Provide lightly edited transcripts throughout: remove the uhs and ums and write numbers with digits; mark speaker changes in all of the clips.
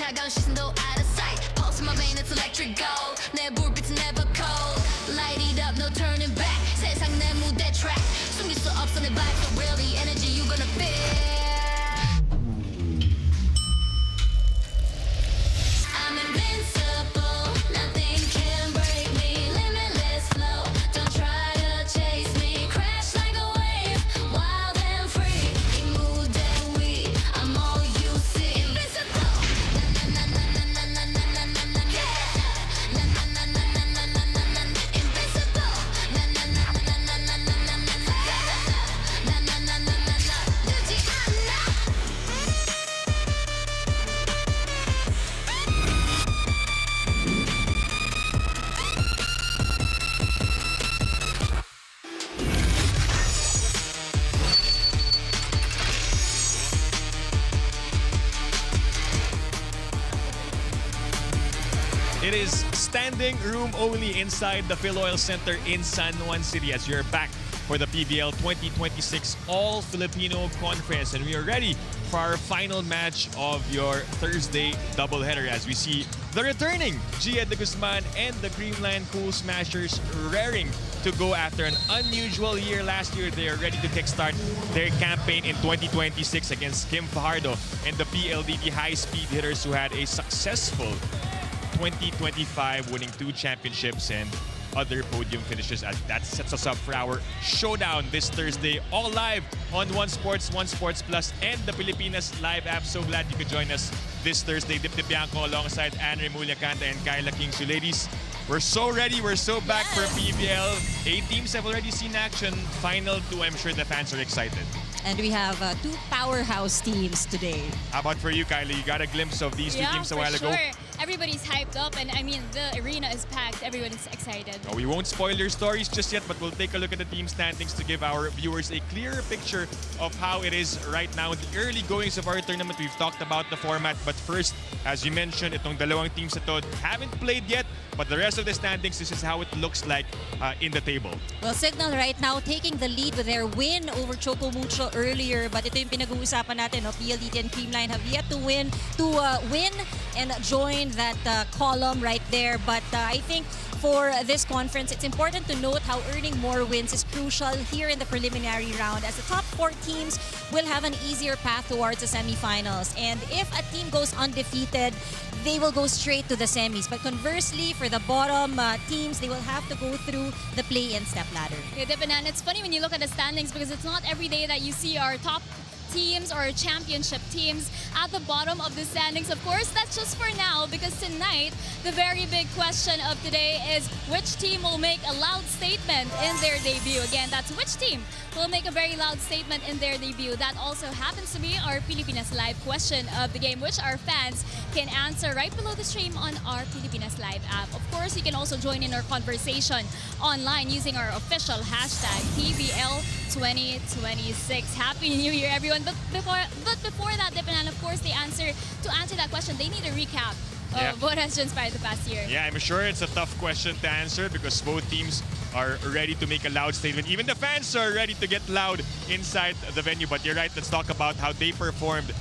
Speaker 1: 차가운 시선도 out of sight. Pulse in my vein, it's electric gold. 내 불빛은 never cold. Light it up, no turning back. 세상 내 무대 track. 숨길 수 없어 내 vibe, so really energy you gonna feel. I'm invincible, nothing can break me. Limitless flow, don't try to chase me. Crash like a wave, wild and free. 이 무대 위, I'm all you see. Invincible, na na na na na na na na na na yeah. Na na na na na na na na na. Invincible, na na na na na na na na na na yeah. Na na na na na na. 늦지 않아.
Speaker 2: It is standing room only inside the Philoil Center in San Juan City as you're back for the PVL 2026 All Filipino Conference. And we are ready for our final match of your Thursday doubleheader as we see the returning Gia de Guzman and the CREAMLINE Cool Smashers raring to go after an unusual year last year. They are ready to kickstart their campaign in 2026 against Kim Fajardo and the PLDT high-speed hitters who had a successful 2025, winning 2 championships and other podium finishes. As that sets us up for our showdown this Thursday, all live on One Sports, One Sports Plus, and the Pilipinas Live app. So glad you could join us this Thursday. Dip Dip Bianco alongside Anne Remulla-Canta and Kyla King. So ladies, we're so ready. We're so back for PVL. 8 teams have already seen action. Final 2, I'm sure the fans are excited.
Speaker 3: And we have 2 powerhouse teams today.
Speaker 2: How about for you, Kylie? You got a glimpse of these 2 teams a while ago?
Speaker 4: Sure. Everybody's hyped up, and I mean, the arena is packed. Everyone is excited.
Speaker 2: Oh, we won't spoil their stories just yet, but we'll take a look at the team standings to give our viewers a clearer picture of how it is right now in the early goings of our tournament. We've talked about the format, but first, as you mentioned, itong dalawang teams na to haven't played yet, but the rest of the standings, this is how it looks like in the table.
Speaker 3: Well, Signal right now taking the lead with their win over Choco Mucho earlier, but ito yung pinag-uusapan natin, no? PLDT and CREAMLINE have yet to win and join that column right there. But I think for this conference, it's important to note how earning more wins is crucial here in the preliminary round, as the top 4 teams will have an easier path towards the semifinals. And if a team goes undefeated, they will go straight to the semis. But conversely, for the bottom teams, they will have to go through the play-in step ladder.
Speaker 4: Yeah, Dipanan, it's funny when you look at the standings because it's not every day that you see our top teams or championship teams at the bottom of the standings. Of course, that's just for now, because tonight, the very big question of today is which team will make a loud statement in their debut. Again, that's which team will make a very loud statement in their debut. That also happens to be our Pilipinas Live question of the game, which our fans can answer right below the stream on our Pilipinas Live app. Of course, you can also join in our conversation online using our official hashtag PVL2026. Happy New Year, everyone. But before that, Dipanan, of course, to answer that question, they need a recap of what has transpired the past year.
Speaker 2: Yeah, I'm sure it's a tough question to answer because both teams are ready to make a loud statement. Even the fans are ready to get loud inside the venue. But you're right, let's talk about how they performed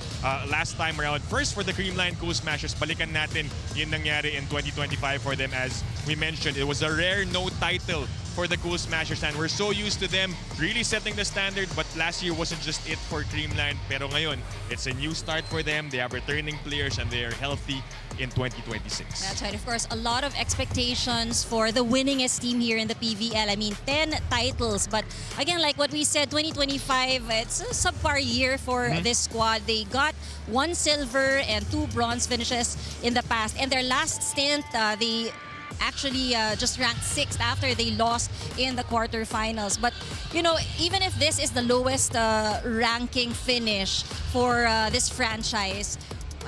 Speaker 2: last time around. First, for the CREAMLINE Cool Smashers, balikan natin yung nangyari in 2025 for them. As we mentioned, it was a rare no title for the Cool Smashers, and we're so used to them really setting the standard. But last year wasn't just it for CREAMLINE, pero ngayon it's a new start for them. They have returning players and they are healthy in 2026.
Speaker 3: That's right. Of course, a lot of expectations for the winningest team here in the PVL. I mean, 10 titles. But again, like what we said, 2025, it's a subpar year for this squad. They got 1 silver and 2 bronze finishes in the past. And their last stint, they actually just ranked 6th after they lost in the quarterfinals. But, you know, even if this is the lowest ranking finish for this franchise,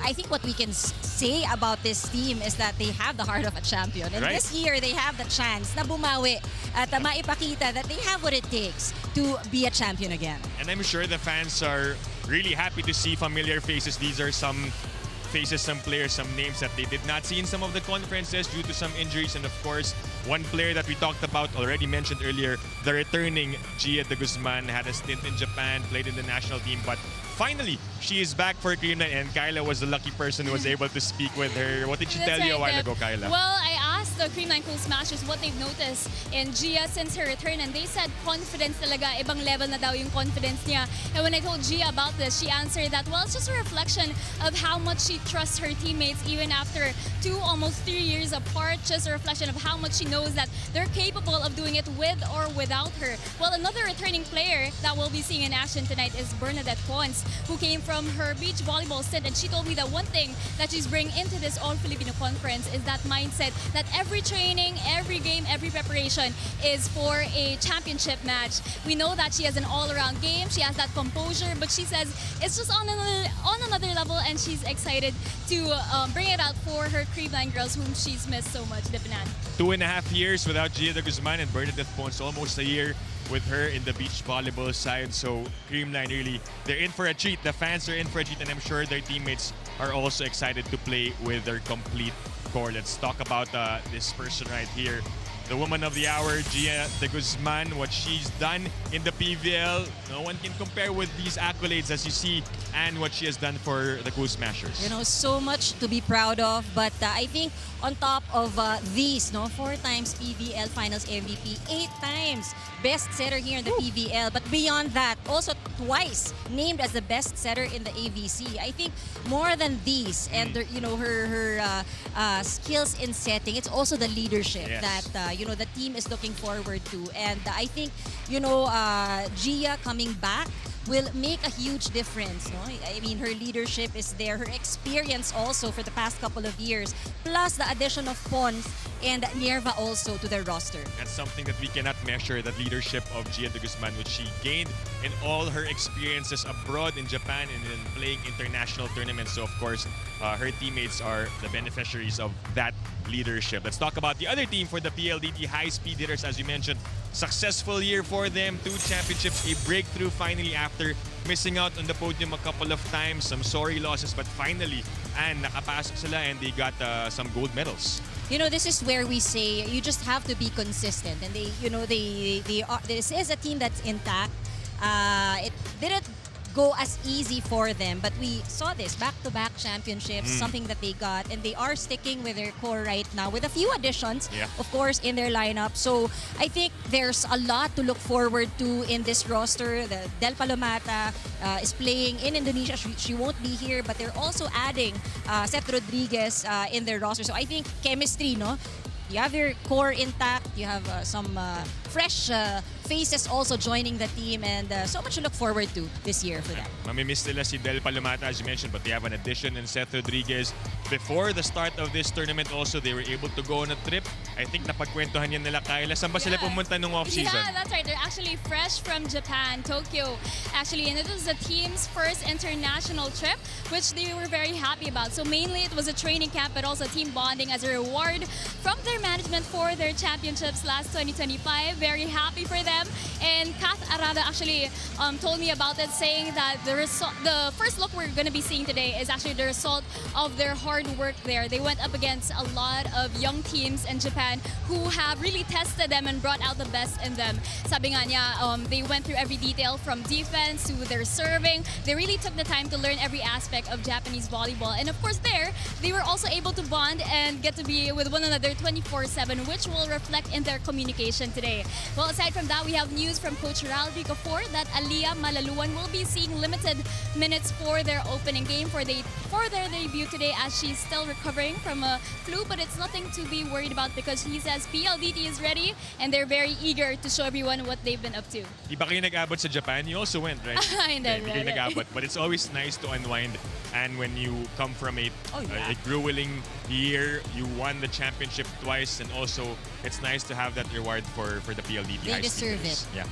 Speaker 3: I think what we can say about this team is that they have the heart of a champion. And
Speaker 2: Right.
Speaker 3: this year, they have the chance na bumawi at maipakita that they have what it takes to be a champion again.
Speaker 2: And I'm sure the fans are really happy to see familiar faces. These are some faces, some players, some names that they did not see in some of the conferences due to some injuries. And of course, one player that we talked about, already mentioned earlier, the returning Gia de Guzman, had a stint in Japan, played in the national team, but finally, she is back for CREAMLINE, and Kyla was the lucky person who was able to speak with her. What did she tell you a while ago, Kyla?
Speaker 4: Well, I asked the CREAMLINE Cool Smashers what they've noticed in Gia since her return, and they said confidence talaga. Ibang level na daw yung confidence niya. And when I told Gia about this, she answered that, well, it's just a reflection of how much she trusts her teammates even after almost 3 years apart. Just a reflection of how much she knows that they're capable of doing it with or without her. Well, another returning player that we'll be seeing in action tonight is Bernadette Pons, who came from her beach volleyball stint, and she told me that one thing that she's bringing into this All-Filipino Conference is that mindset that every training, every game, every preparation is for a championship match. We know that she has an all-around game, she has that composure, but she says it's just on another level, and she's excited to bring it out for her CREAMLINE girls whom she's missed so much, Dipanan.
Speaker 2: 2.5 years without Gia de Guzman and Bernadette Pons, almost a year with her in the beach volleyball side. So CREAMLINE really, they're in for a treat. The fans are in for a treat, and I'm sure their teammates are also excited to play with their complete core. Let's talk about this person right here. The woman of the hour, Gia de Guzman, what she's done in the PVL. No one can compare with these accolades as you see, and what she has done for the Cool Smashers.
Speaker 3: You know, so much to be proud of. But I think on top of these, 4 times PVL Finals MVP, 8 times best setter here in the PVL. But beyond that, also twice named as the best setter in the AVC. I think more than these and her skills in setting, it's also the leadership that the team is looking forward to. And I think Gia coming back will make a huge difference. No? I mean, her leadership is there, her experience also for the past couple of years, plus the addition of Pons and Nierva also to their roster.
Speaker 2: That's something that we cannot measure, that leadership of Gia de Guzman, which she gained in all her experiences abroad in Japan and then playing international tournaments. So, of course, her teammates are the beneficiaries of that leadership. Let's talk about the other team for the PLDT high-speed hitters. As you mentioned, successful year for them, 2 championships, a breakthrough finally after missing out on the podium a couple of times, some sorry losses, but finally, and nakapasok sila and they got some gold medals.
Speaker 3: You know, this is where we say you just have to be consistent, and this is a team that's intact. It didn't go as easy for them, but we saw this back-to-back championships, something that they got, and they are sticking with their core right now with a few additions, of course, in their lineup. So I think there's a lot to look forward to in this roster. The Del Palomata is playing in Indonesia. She won't be here, but they're also adding Seth Rodriguez in their roster. So I think chemistry, no? You have your core intact. You have some fresh faces also joining the team, and so much to look forward to this year for them.
Speaker 2: Mamimiss nila si Del Palomata, as you mentioned, but they have an addition in Seth Rodriguez. Before the start of this tournament also, they were able to go on a trip. I think napagkwentuhan yan nila, Kyla. Saan ba sila pumunta nung off-season?
Speaker 4: Yeah, that's right. They're actually fresh from Japan, Tokyo, actually. And it was the team's first international trip, which they were very happy about. So mainly it was a training camp, but also team bonding as a reward from their management for their championships last 2025. Very happy for them. And Kath Arada actually told me about it, saying that the first look we're going to be seeing today is actually the result of their hard work there. They went up against a lot of young teams in Japan who have really tested them and brought out the best in them. Sabi nga niya, they went through every detail from defense to their serving. They really took the time to learn every aspect of Japanese volleyball. And of course there, they were also able to bond and get to be with one another 24/7, which will reflect in their communication today. Well, aside from that, we have news from Coach Ralph Ricofor that Aliyah Malaluan will be seeing limited minutes for their opening game for their debut today, as she's still recovering from a flu, but it's nothing to be worried about because he says PLDT is ready and they're very eager to show everyone what they've been up to.
Speaker 2: Di ba kayo nag-abot sa Japan? You also went, right?
Speaker 4: Hindi
Speaker 2: kayo nag-abot, but it's always nice to unwind. And when you come from a grueling year, you won the championship twice, and also it's nice to have that reward for the PLDT.
Speaker 3: They deserve it.
Speaker 2: Yeah.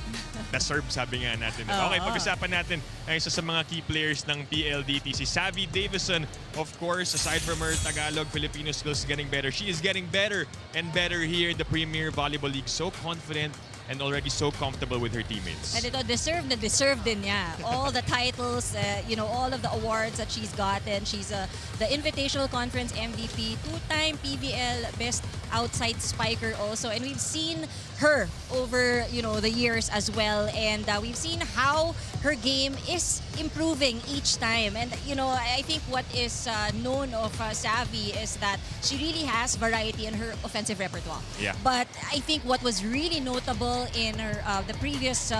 Speaker 2: Deserve, sabi nga natin. Okay, pag-usapan natin ang isa sa mga key players ng PLDT, si Savvy Davison. Of course, aside from her Tagalog Filipino skills getting better, she is getting better and better here in the Premier Volleyball League. So confident and already so comfortable with her teammates.
Speaker 3: And ito, deserved na deserved din niya. All the titles, all of the awards that she's gotten. She's the Invitational Conference MVP, 2-time PVL Best Outside Spiker also. And we've seen her over, the years as well. And we've seen how her game is improving each time. And, I think what is known of Savvy is that she really has variety in her offensive repertoire.
Speaker 2: Yeah.
Speaker 3: But I think what was really notable in her the previous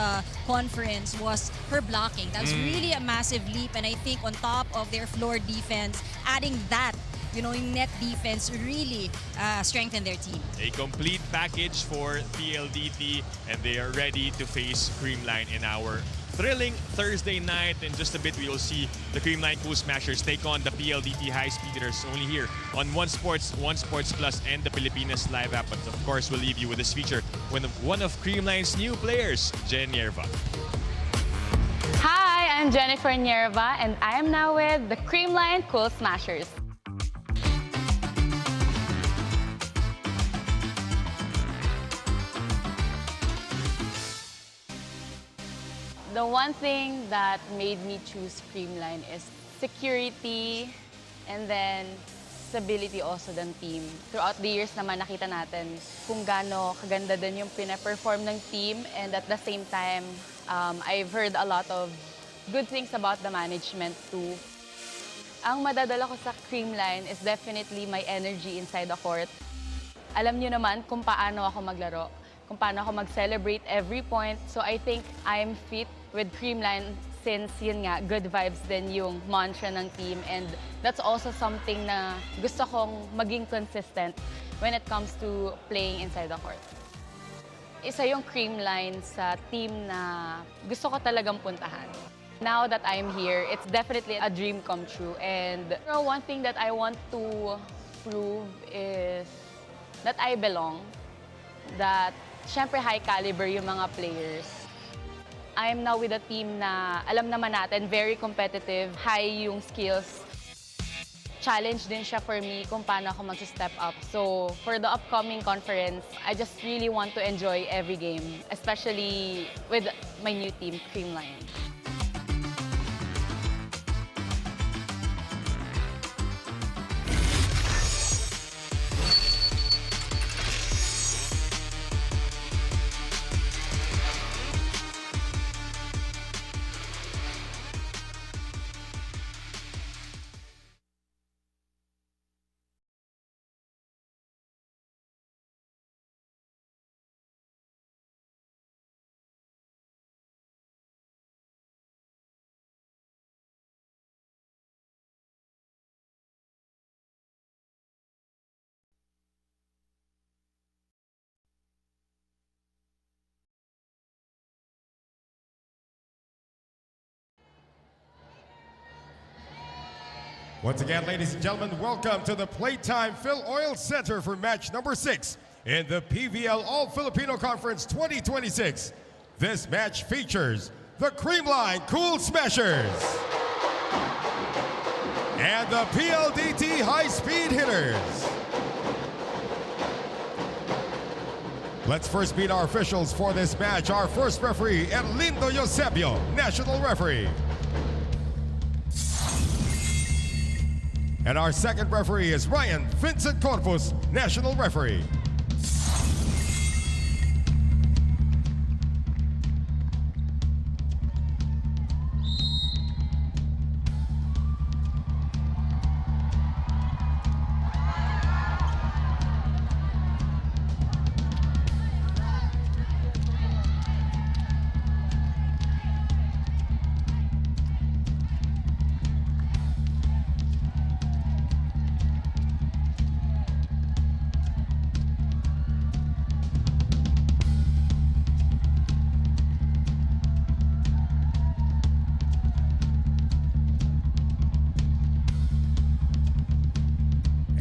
Speaker 3: conference was her blocking. That was really a massive leap, and I think on top of their floor defense, adding that, in net defense really strengthened their team.
Speaker 2: A complete package for PLDT, and they are ready to face CREAMLINE in our thrilling Thursday night. In just a bit, we will see the CREAMLINE Cool Smashers take on the PLDT High Speeders only here on One Sports Plus, and the Filipinas Live app. But of course, we'll leave you with this feature when one of CREAMLINE's new players, Jen Nierva.
Speaker 5: Hi, I'm Jennifer Nierva, and I am now with the CREAMLINE Cool Smashers. The one thing that made me choose CREAMLINE is security and then stability also ng team. Throughout the years naman nakita natin kung gaano kaganda din yung pina-perform ng team, and at the same time, I've heard a lot of good things about the management too. Ang madadala ko sa CREAMLINE is definitely my energy inside the court. Alam niyo naman kung paano ako maglaro, kung paano ako mag-celebrate every point. So I think I'm fit with CREAMLINE since yun nga, good vibes din yung mantra ng team, and that's also something na gusto kong maging consistent when it comes to playing inside the court. Isa yung CREAMLINE sa team na gusto ko talagang puntahan. Now that I'm here, it's definitely a dream come true, and one thing that I want to prove is that I belong, that syempre high caliber yung mga players. I'm now with a team na alam naman natin, very competitive, high yung skills. Challenge din siya for me kung paano ako mag-step up. So for the upcoming conference, I just really want to enjoy every game, especially with my new team, CREAMLINE.
Speaker 6: Once again, ladies and gentlemen, welcome to the Playtime Phil Oil Center for match number 6 in the PVL All-Filipino Conference 2026. This match features the CREAMLINE Cool Smashers and the PLDT High Speed Hitters. Let's first meet our officials for this match. Our first referee, Erlindo Eusebio, National Referee. And our second referee is Ryan Vincent Corpus, National Referee.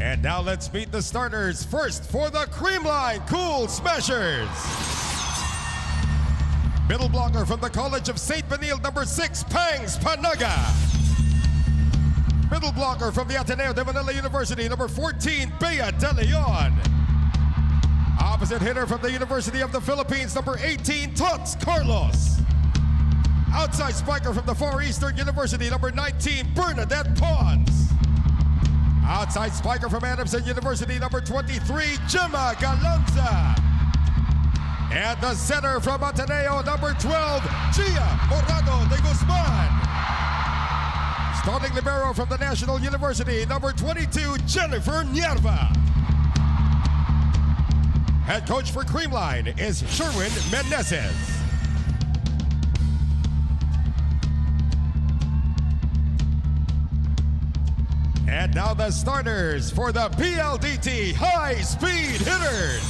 Speaker 6: And now let's meet the starters. First for the CREAMLINE Cool Smashers. Middle blocker from the College of St. Benilde, number 6, Pangs Panaga. Middle blocker from the Ateneo de Manila University, number 14, Bea De Leon. Opposite hitter from the University of the Philippines, number 18, Tots Carlos. Outside spiker from the Far Eastern University, number 19, Bernadette Pons. Outside spiker from Adamson University, number 23, Gemma Galanza. And the center from Ateneo, number 12, Gia Morado de Guzman. Starting libero from the National University, number 22, Jennifer Nierva. Head coach for Creamline is Sherwin Menezes. And now the starters for the PLDT high-speed hitters.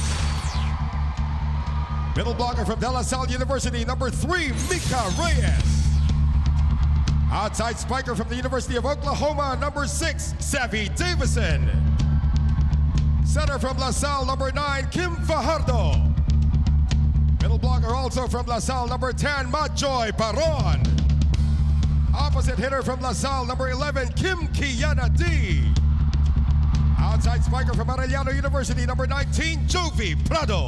Speaker 6: Middle blocker from De La Salle University, number 3, Mika Reyes. Outside spiker from the University of Oklahoma, number 6, Savvy Davison. Center from La Salle, number 9, Kim Fajardo. Middle blocker also from La Salle, number 10, Majoy Paron. Opposite hitter from La Salle, number 11, Kim Kiana D. Outside spiker from Arellano University, number 19, Jovi Prado.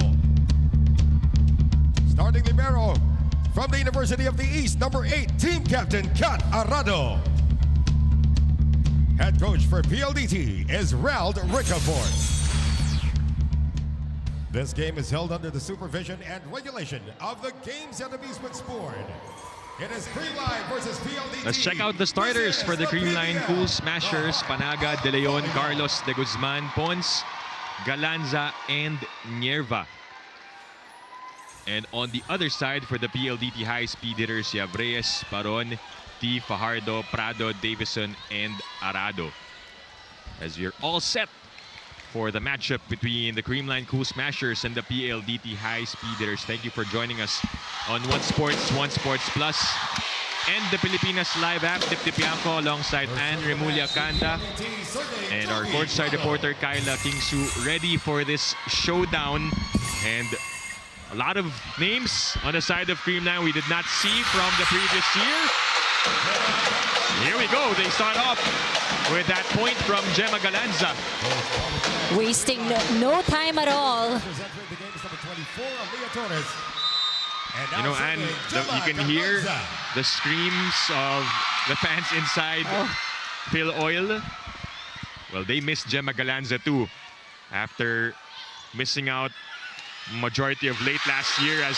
Speaker 6: Starting libero from the University of the East, number 8, team captain Kat Arado. Head coach for PLDT is Rald Ricafort. This game is held under the supervision and regulation of the Games and Amusements Board. It is Creamline versus PLDT.
Speaker 2: Let's check out the starters for the Creamline Cool Smashers. Panaga, De Leon, Carlos, De Guzman, Pons, Galanza, and Nierva. And on the other side for the PLDT high-speed hitters, you have Reyes, Paron, T, Fajardo, Prado, Davison, and Arado. As we're all set for the matchup between the Creamline Cool Smashers and the PLDT high-speed hitters. Thank you for joining us on One Sports, One Sports Plus, and the Pilipinas Live app. Tip Tipianco alongside Ann Remulla Kanda and our courtside reporter Kyla Kingsu, ready for this showdown. And a lot of names on the side of Creamline we did not see from the previous year. Here we go. They start off with that point from Gemma Galanza.
Speaker 3: Wasting no time at all.
Speaker 2: You know, and you can hear the screams of the fans inside Phil Oil. Well, they missed Gemma Galanza too after missing out majority of late last year as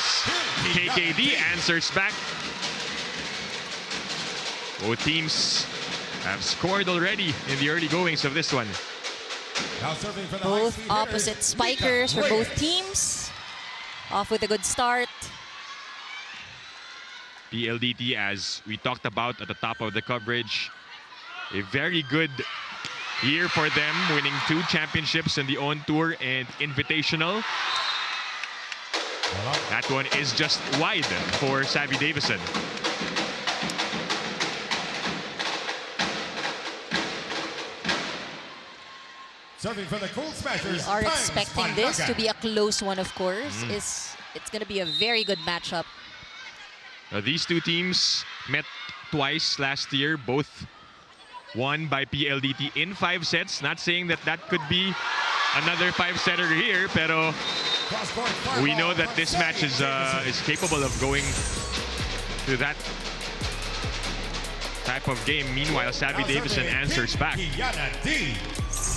Speaker 2: KKD answers back. Both teams have scored already in the early goings of this one.
Speaker 3: Both opposite spikers for both teams. Off with a good start.
Speaker 2: PLDT, as we talked about at the top of the coverage, a very good year for them, winning 2 championships in the On Tour and Invitational. That one is just wide for Savvy Davison.
Speaker 6: Serving for the Cool Smashers.
Speaker 3: We are expecting this to be a close one, of course. It's going to be a very good matchup.
Speaker 2: These two teams met twice last year, both won by PLDT in 5 sets. Not saying that that could be another 5-setter here, pero we know that this match is capable of going to that type of game. Meanwhile, Savvy Davison answers back.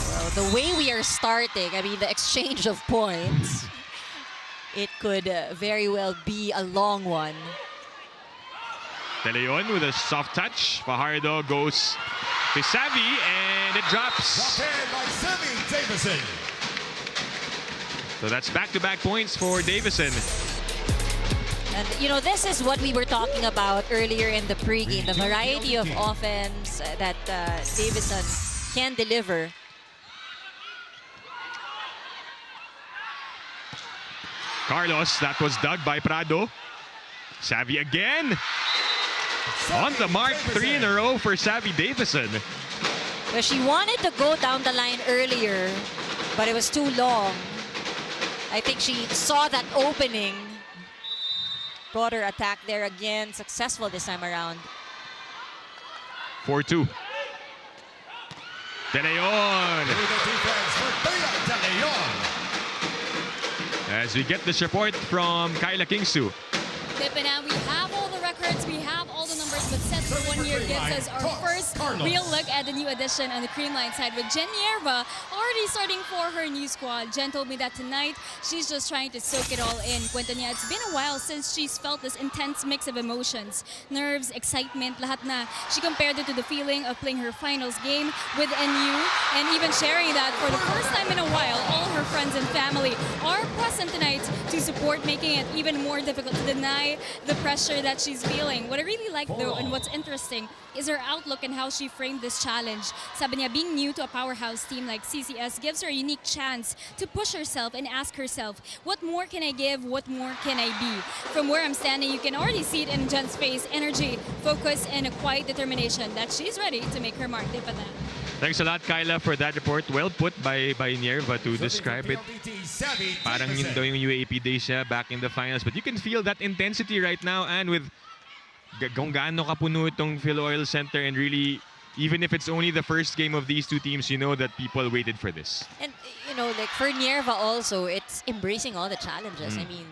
Speaker 3: Well, the way we are starting, I mean, the exchange of points, it could very well be a long one.
Speaker 2: De Leon with a soft touch. Fajardo goes to Savvy, and it drops.
Speaker 6: By Savvy Davison.
Speaker 2: So that's back-to-back points for Davison.
Speaker 3: And, you know, this is what we were talking about earlier in the pregame, the variety of offense that Davison can deliver.
Speaker 2: Carlos, that was dug by Prado. Savvy again. On the mark, 3 in a row for Savvy Davison.
Speaker 3: Well, she wanted to go down the line earlier, but it was too long. I think she saw that opening. Brought her attack there again. Successful this time around.
Speaker 2: 4-2. De Leon. As as we get this report from Kyla Kingsu.
Speaker 4: Tipina, we have all the records, we have all the numbers, but set for 1 year gives us our first real look at the new addition on the Creamline side with Jen Yerva already starting for her new squad. Jen told me that tonight she's just trying to soak it all in. Kwento niya, it's been a while since she's felt this intense mix of emotions, nerves, excitement, lahat na. She compared it to the feeling of playing her finals game with NU and even sharing that for the first time in a while, all her friends and family are present tonight to support, making it even more difficult to deny the pressure that she's feeling. What I really like though, and what's interesting, is her outlook and how she framed this challenge. Sabi niya, being new to a powerhouse team like CCS gives her a unique chance to push herself and ask herself, what more can I give? What more can I be? From where I'm standing, you can already see it in Jen's face, energy, focus, and a quiet determination that she's ready to make her mark.
Speaker 2: Thanks a lot, Kyla, for that report. Well put by Nierva to describe it. Parang yun daw yung UAAP days siya back in the finals. But you can feel that intensity right now, and with kung gaano kapuno itong Phil Oil Center, and really, even if it's only the first game of these two teams, you know that people waited for this.
Speaker 3: And, you know, like for Nierva also, it's embracing all the challenges. I mean,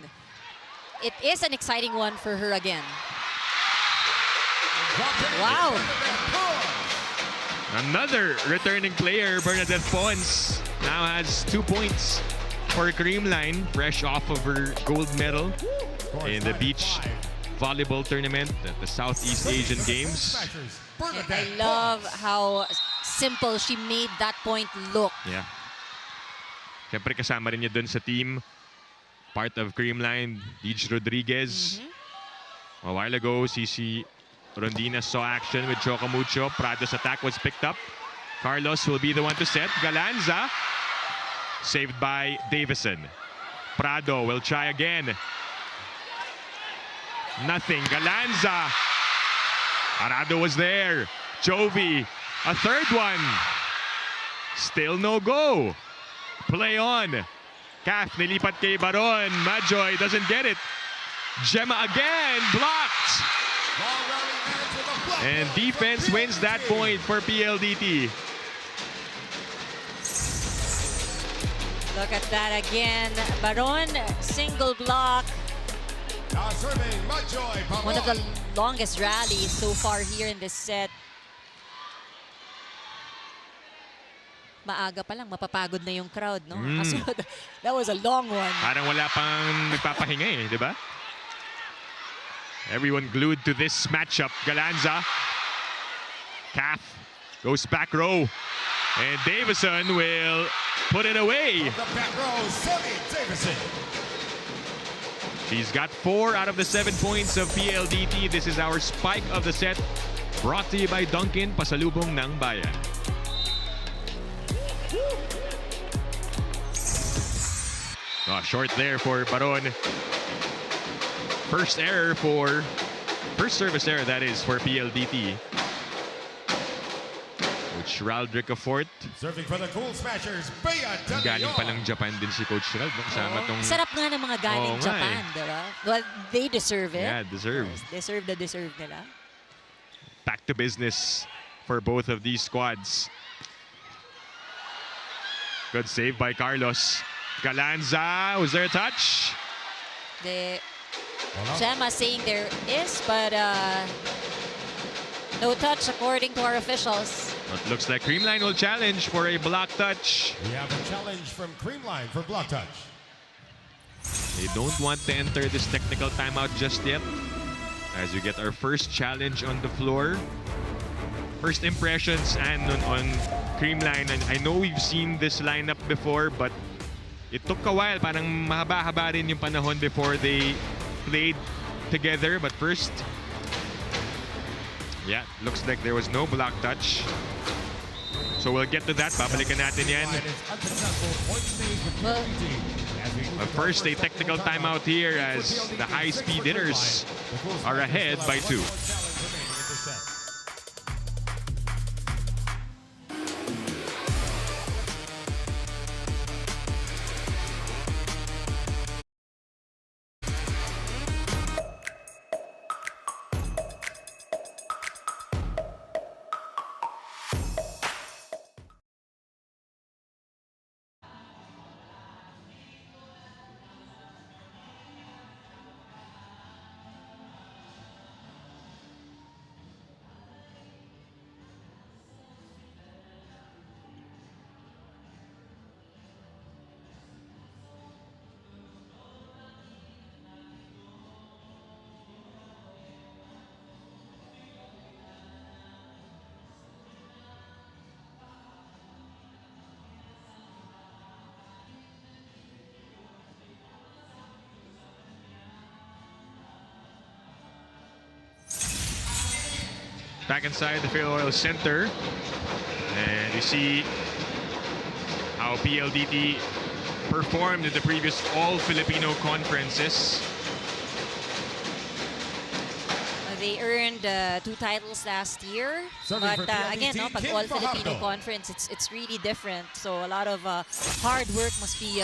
Speaker 3: it is an exciting one for her again. Wow.
Speaker 2: Another returning player, Bernadette Pons, now has 2 points for Creamline, fresh off of her gold medal in the beach volleyball tournament at the Southeast Asian Games.
Speaker 3: And I love how simple she made that point look.
Speaker 2: Yeah. Siyempre kasama rin niya dun sa team. Part of Creamline, Deej Rodriguez. A while ago, Cici Rondina saw action with Chocamucho. Prado's attack was picked up. Carlos will be the one to set. Galanza, saved by Davison. Prado will try again. Nothing. Galanza. Arado was there. Jovi, a third one. Still no go. Play on. Calf nilipat kay Baron. Majoy doesn't get it. Gemma again. Blocked. And defense wins that point for PLDT.
Speaker 3: Look at that again. Baron, single block. One of the longest rallies so far here in this set. Maaga pa lang, mapapagod na yung crowd, no? So, that was a long one.
Speaker 2: Parang wala pang nagpapahinga eh, di ba? Everyone glued to this matchup. Galanza. Calf goes back row. And Davison will put it away.
Speaker 6: The back row, Sammy Davison.
Speaker 2: She's got 4 out of the 7 points of PLDT. This is our spike of the set. Brought to you by Dunkin', pasalubong ng bayan. Oh, short there for Baron. First service error, that is, for PLDT. Coach Raldrick of Fort.
Speaker 6: Serving for the Cool Smashers, Bea de
Speaker 2: Galing pa
Speaker 6: Leon.
Speaker 2: ng Japan din si Coach Rald. Kasama tong...
Speaker 3: Sarap nga ng mga galing
Speaker 2: Oo nga
Speaker 3: Japan,
Speaker 2: eh.
Speaker 3: diba? Well, they deserve it.
Speaker 2: Yeah, deserve.
Speaker 3: Deserve nila.
Speaker 2: Back to business for both of these squads. Good save by Carlos. Galanza, was there a touch?
Speaker 3: Gemma saying there is, but no touch according to our officials.
Speaker 2: It looks like Creamline will challenge for a block touch.
Speaker 6: We have a challenge from Creamline for block touch.
Speaker 2: They don't want to enter this technical timeout just yet, as we get our first challenge on the floor. First impressions and on Creamline, and I know we've seen this lineup before, but it took a while. Parang mahaba-haba rin yung panahon before they played together. But first, yeah, looks like there was no block touch. So we'll get to that. Babalikan natin yan. But first, a technical timeout here as the high-speed hitters are ahead by 2. Back inside the PLDT Center. And you see how PLDT performed in the previous all-Filipino conferences.
Speaker 3: They earned 2 titles last year,
Speaker 6: Serving
Speaker 3: but
Speaker 6: for PLDT,
Speaker 3: again, no, pag
Speaker 6: Kim
Speaker 3: all-Filipino
Speaker 6: Fajardo.
Speaker 3: conference, it's really different. So a lot of hard work must be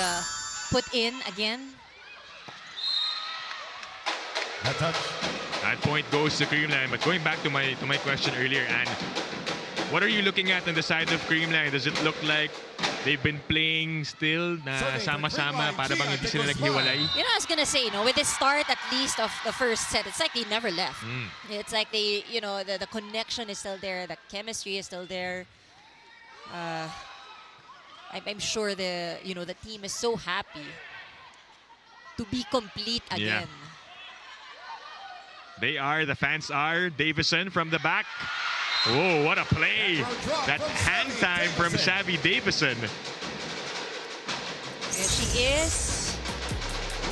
Speaker 3: put in again.
Speaker 6: That touch.
Speaker 2: That point goes to CREAMLINE. But going back to my question earlier, Anne, what are you looking at on the side of CREAMLINE? Does it look like they've been playing still na sama-sama para bang hindi sila naghiwalay?
Speaker 3: You know, I was gonna say, with the start at least of the first set, it's like they never left. It's like they, the connection is still there, the chemistry is still there. I'm sure the team is so happy to be complete again.
Speaker 2: They are, the fans are. Davison from the back. Oh, what a play. That hang time from Savvy Davison.
Speaker 3: There she is,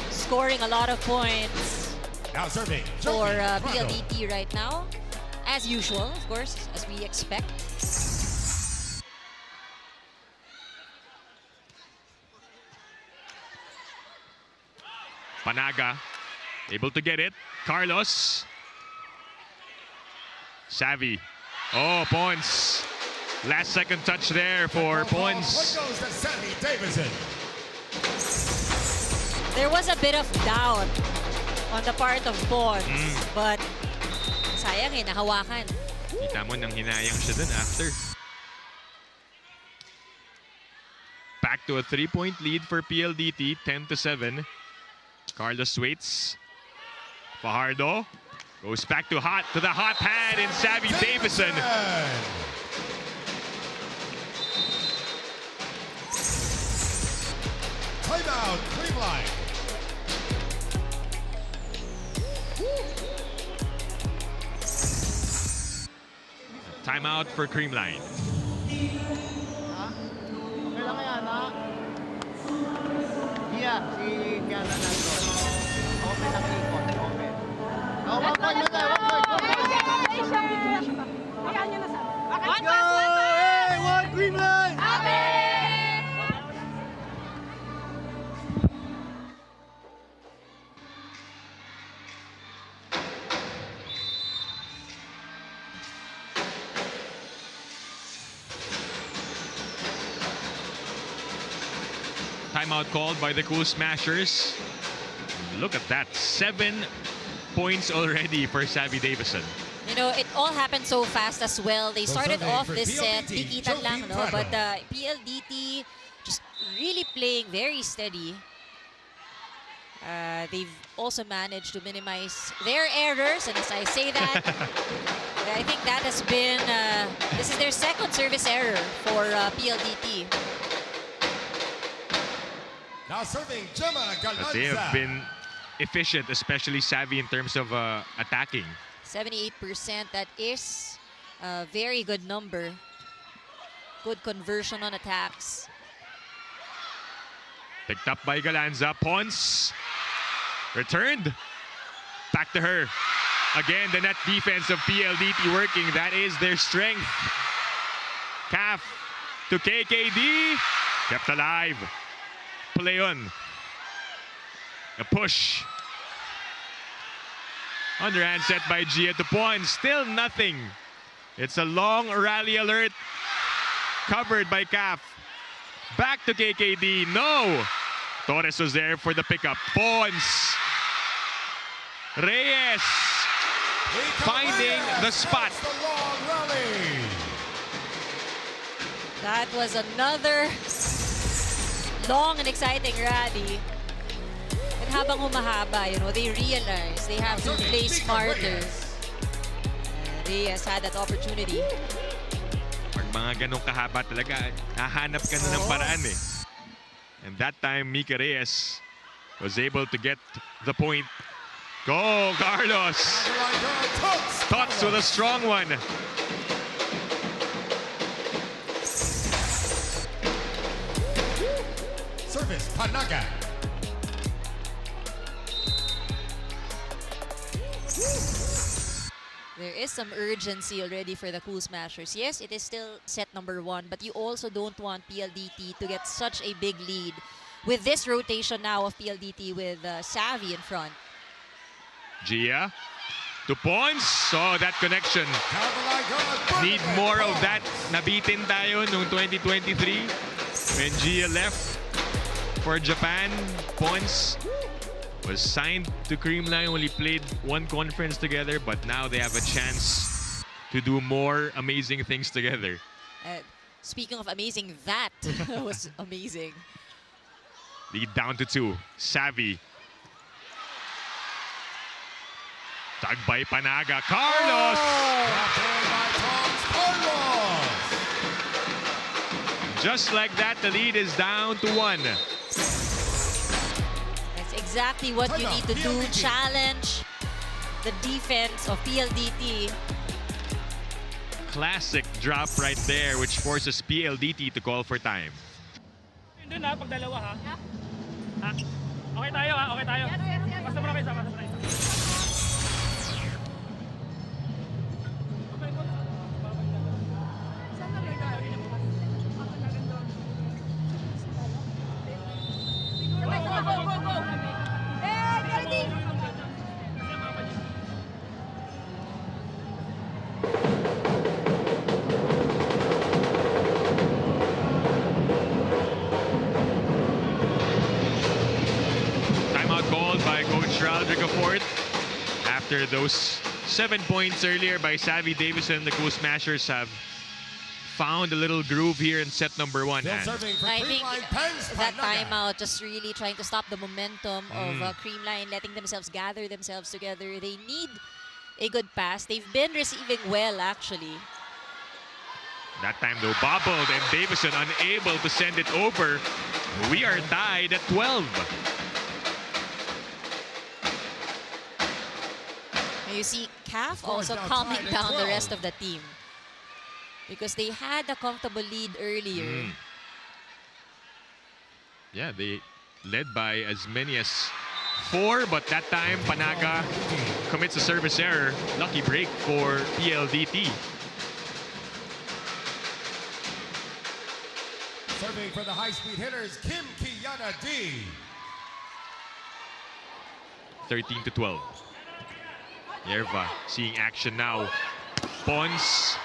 Speaker 3: scoring a lot of points
Speaker 6: Now serving.
Speaker 3: for
Speaker 6: Prado.
Speaker 3: PLDT right now. As usual, of course, as we expect.
Speaker 2: Panaga able to get it. Carlos. Savvy. Oh, Pons. Last second touch there for Pons.
Speaker 6: Point goes to Sammy Davison.
Speaker 3: There was a bit of doubt on the part of Pons, but sayang nahawakan.
Speaker 2: Kita mo nang hinayang siya dun after. Back to a 3-point lead for PLDT, 10-7. Carlos waits. Fajardo goes back to the hot pad in Savvy Davison.
Speaker 6: Timeout, CREAMLINE.
Speaker 2: Timeout for CREAMLINE.
Speaker 7: Okay lang yan, ha? Yeah, si Kiana nandun. Okay lang ikot, okay. Oh, 1 point na tayo, 1 point. Let's go! Hey, 1 CREAMLINE!
Speaker 2: Timeout called by the Cool Smashers. Look at that, 7 points already for Savvy Davison.
Speaker 3: It all happened so fast as well. They started
Speaker 6: serving
Speaker 3: off
Speaker 6: for
Speaker 3: this set,
Speaker 6: PLDT,
Speaker 3: tikitan lang,
Speaker 6: Joaquin
Speaker 3: but
Speaker 6: Prado.
Speaker 3: PLDT just really playing very steady. They've also managed to minimize their errors, and as I say that, I think that has been, this is their second service error for PLDT.
Speaker 6: Now serving Gemma
Speaker 2: But they have
Speaker 6: Galanza.
Speaker 2: been efficient, especially Savvy in terms of attacking.
Speaker 3: 78%, that is a very good number. Good conversion on attacks.
Speaker 2: Picked up by Galanza. Pons. Returned. Back to her. Again, the net defense of PLDT working. That is their strength. Calf to KKD. Kept alive. Play on. A push. Underhand set by Gia to Pons. Still nothing. It's a long rally alert. Covered by Calf. Back to KKD. No. Torres was there for the pickup. Pons. Reyes. Finding the spot.
Speaker 6: That's the long rally.
Speaker 3: That was another long and exciting rally. And habang humahaba, they realize they have to play smarter. Reyes had that opportunity.
Speaker 2: Pag mga ganong kahaba talaga, hahanap ka na ng paraan eh. And that time, Mika Reyes was able to get the point. Go, Carlos! Tots with a strong one.
Speaker 6: Service, Panaga.
Speaker 3: There is some urgency already for the Cool Smashers. Yes, it is still set number 1, but you also don't want PLDT to get such a big lead with this rotation now of PLDT with Savvy in front.
Speaker 2: Gia to Pons. So that connection. Need more of that. Nabitin tayo noong 2023 when Gia left for Japan. Pons was signed to CREAMLINE, only played one conference together, but now they have a chance to do more amazing things together.
Speaker 3: Speaking of amazing, that was amazing.
Speaker 2: Lead down to 2. Savvy. Tagbay Panaga. Carlos! Just like that, the lead is down to 1.
Speaker 3: That's exactly what you need to do. Challenge the defense of PLDT.
Speaker 2: Classic drop right there, which forces PLDT to call for time.
Speaker 8: Doon ha, pag dalawa ha. Ha? Okay tayo ha, okay tayo. Basta mo na kayo, basta mo na kayo.
Speaker 2: After those 7 points earlier by Savvy Davison, the Cool Smashers have found a little groove here in set number 1.
Speaker 3: I think that timeout just really trying to stop the momentum of CREAMLINE, letting themselves gather themselves together. They need a good pass. They've been receiving well, actually.
Speaker 2: That time though, bobbled and Davison unable to send it over. We are tied at 12.
Speaker 3: You see CAF also calming down the rest of the team because they had a comfortable lead earlier.
Speaker 2: Yeah, they led by as many as 4, but that time Panaga commits a service error. Lucky break for PLDT.
Speaker 6: Serving for the high-speed hitters, Kim Kiana D.
Speaker 2: 13-12. Yerva seeing action now. Pons.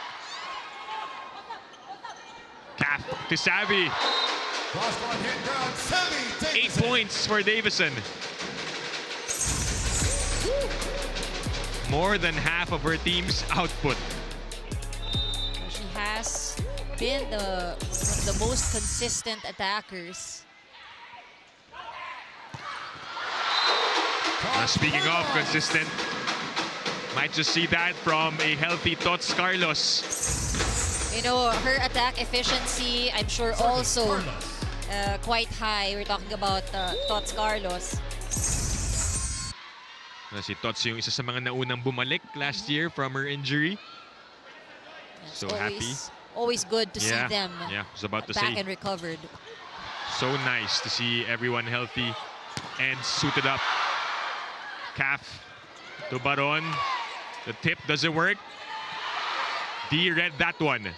Speaker 2: CAF to Savvy. 8 points for Davison. More than half of her team's output.
Speaker 3: She has been one of the most consistent attackers.
Speaker 2: Speaking of consistent, might just see that from a healthy Tots Carlos.
Speaker 3: You know, her attack efficiency, I'm sure also quite high. We're talking about Tots Carlos.
Speaker 2: Si Tots yung isa sa mga naunang bumalik last year from her injury.
Speaker 3: It's
Speaker 2: So happy.
Speaker 3: Always good to see them
Speaker 2: Yeah, I was about to
Speaker 3: back
Speaker 2: say.
Speaker 3: and recovered.
Speaker 2: So nice to see everyone healthy and suited up. CAF to Baron. The tip doesn't work. D read that one.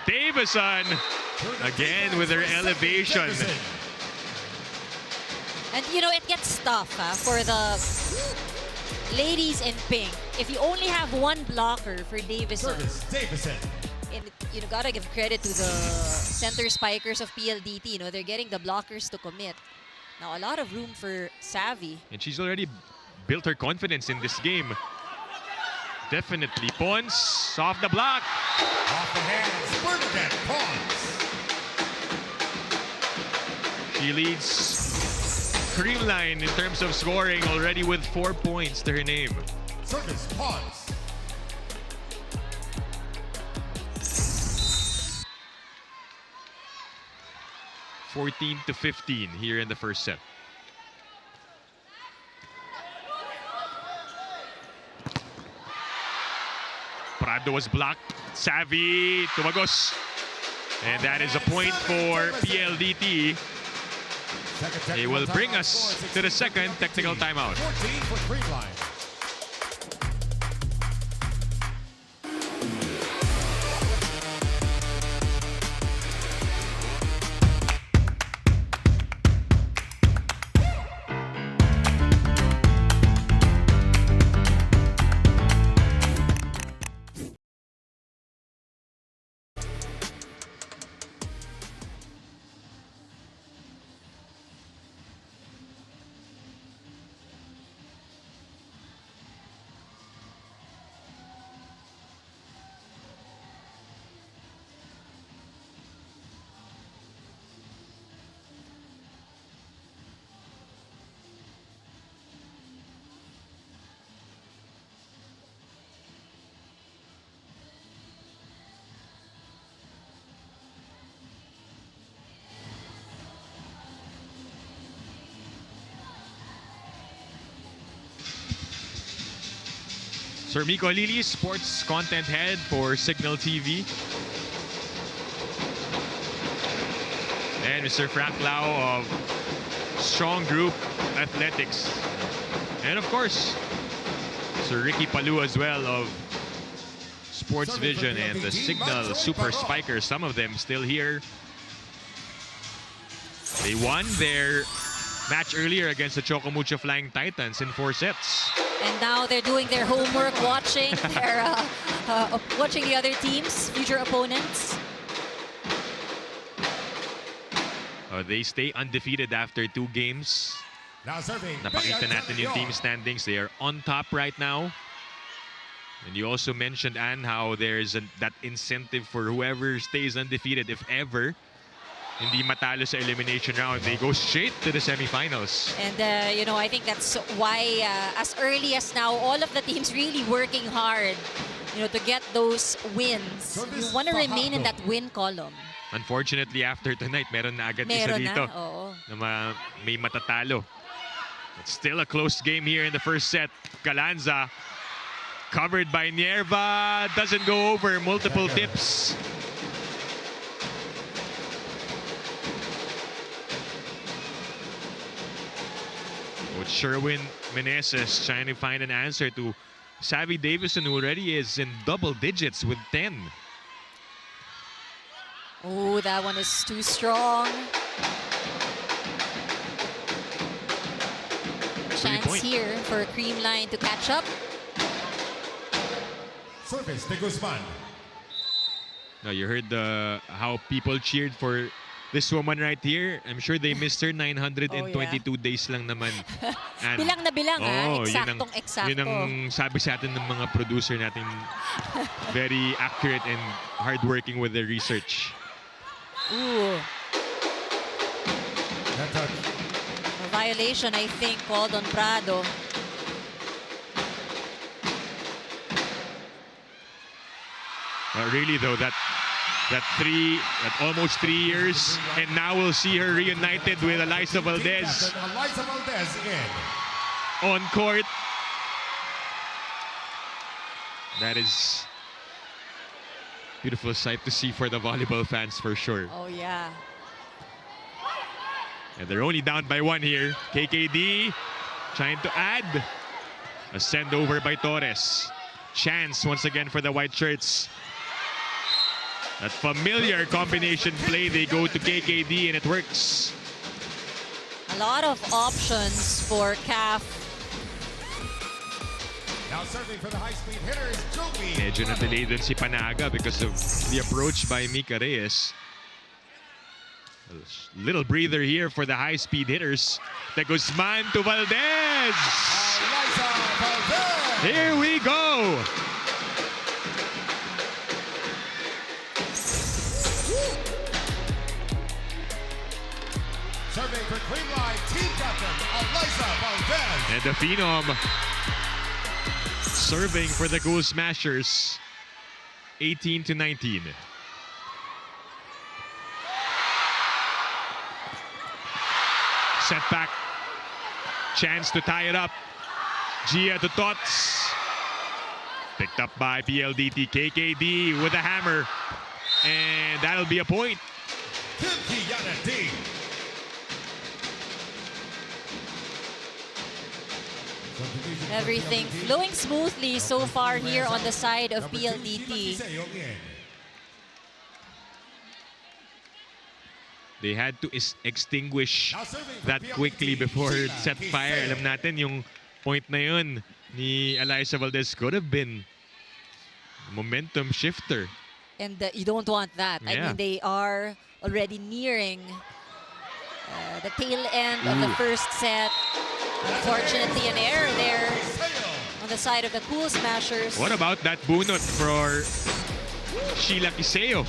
Speaker 2: Davison again with her elevation.
Speaker 3: And you know, it gets tough for the ladies in pink. If you only have one blocker for Davison, and you gotta give credit to the center spikers of PLDT. You know, they're getting the blockers to commit. Now a lot of room for Savvy.
Speaker 2: And she's already built her confidence in this game. Definitely. Pons off the block.
Speaker 6: Off the hands, Bernadette Pons.
Speaker 2: She leads CREAMLINE in terms of scoring already with 4 points to her name.
Speaker 6: Service Pons.
Speaker 2: (14-15) here in the first set. Prado was blocked. Savvy tumagos. And that is a point for PLDT. They will bring us to the second technical timeout.
Speaker 6: 14 for CREAMLINE.
Speaker 2: Sir Miko Lili, sports content head for Signal TV. And Mr. Frank Lau of Strong Group Athletics. And of course, Sir Ricky Palu as well of Sports Vision and the Signal Super Spikers. Some of them still here. They won their match earlier against the Chocomucho Flying Titans in 4 sets.
Speaker 3: And now they're doing their homework, watching watching the other teams, future opponents.
Speaker 2: They stay undefeated after 2 games.
Speaker 6: Now serving.
Speaker 2: Napakita natin yung team standings. They are on top right now. And you also mentioned, Anne, how there's that incentive for whoever stays undefeated, if ever hindi matalo sa elimination round, they go straight to the semifinals.
Speaker 3: And, you know, I think that's why as early as now, all of the teams really working hard, you know, to get those wins. You want to remain in that win column.
Speaker 2: Unfortunately, after tonight, meron na agad isa
Speaker 3: Meron
Speaker 2: dito
Speaker 3: na, oo.
Speaker 2: na may matatalo. It's still a close game here in the first set. Calanza, covered by Nierva, doesn't go over. Multiple tips. With Sherwin Meneses trying to find an answer to Savvy Davison, who already is in double digits with 10.
Speaker 3: Oh, that one is too strong. Chance here for Creamline to catch up.
Speaker 6: Service to Guzman.
Speaker 2: Now you heard how people cheered for this woman right here. I'm sure they missed her. 922 days lang naman. And,
Speaker 3: Bilang na bilang, Eksaktong-eksakto.
Speaker 2: Yun ang sabi sa atin ng mga producer natin. Very accurate and hardworking with their research.
Speaker 3: Ooh.
Speaker 6: That touch.
Speaker 3: A violation, I think, called on Prado.
Speaker 2: Really though, that almost 3 years, and now we'll see her reunited with Eliza Valdez
Speaker 6: Eliza Valdez in.
Speaker 2: on court. That is beautiful sight to see for the volleyball fans for sure.
Speaker 3: Oh, yeah.
Speaker 2: And they're only down by 1 here. KKD trying to add. A send over by Torres. Chance once again for the white shirts. That familiar combination play, they go to KKD and it works.
Speaker 3: A lot of options for CAF.
Speaker 6: Now serving for the high-speed hitters, Joby.
Speaker 2: Medyo na-delay dun si Panaga because of the approach by Mika Reyes. A little breather here for the high-speed hitters. The Guzman to Valdez.
Speaker 6: Eliza Valdez.
Speaker 2: Here we go.
Speaker 6: Serving for Creamline, team captain, Eliza Valdez.
Speaker 2: And the Phenom serving for the Goal Smashers. 18-19. Setback. Chance to tie it up. Gia to Tots. Picked up by PLDT. KKD with a hammer. And that'll be a point.
Speaker 6: Kiana D.
Speaker 3: Everything flowing smoothly so far here on the side of PLDT.
Speaker 2: They had to extinguish that quickly before set fire. Alam natin yung point na yun ni Eliza Valdez could have been momentum shifter.
Speaker 3: And you don't want that. I mean, they are already nearing the tail end of the first set. Unfortunately, an error there on the side of the Cool Smashers.
Speaker 2: What about that bunot for Sheila Kiseo?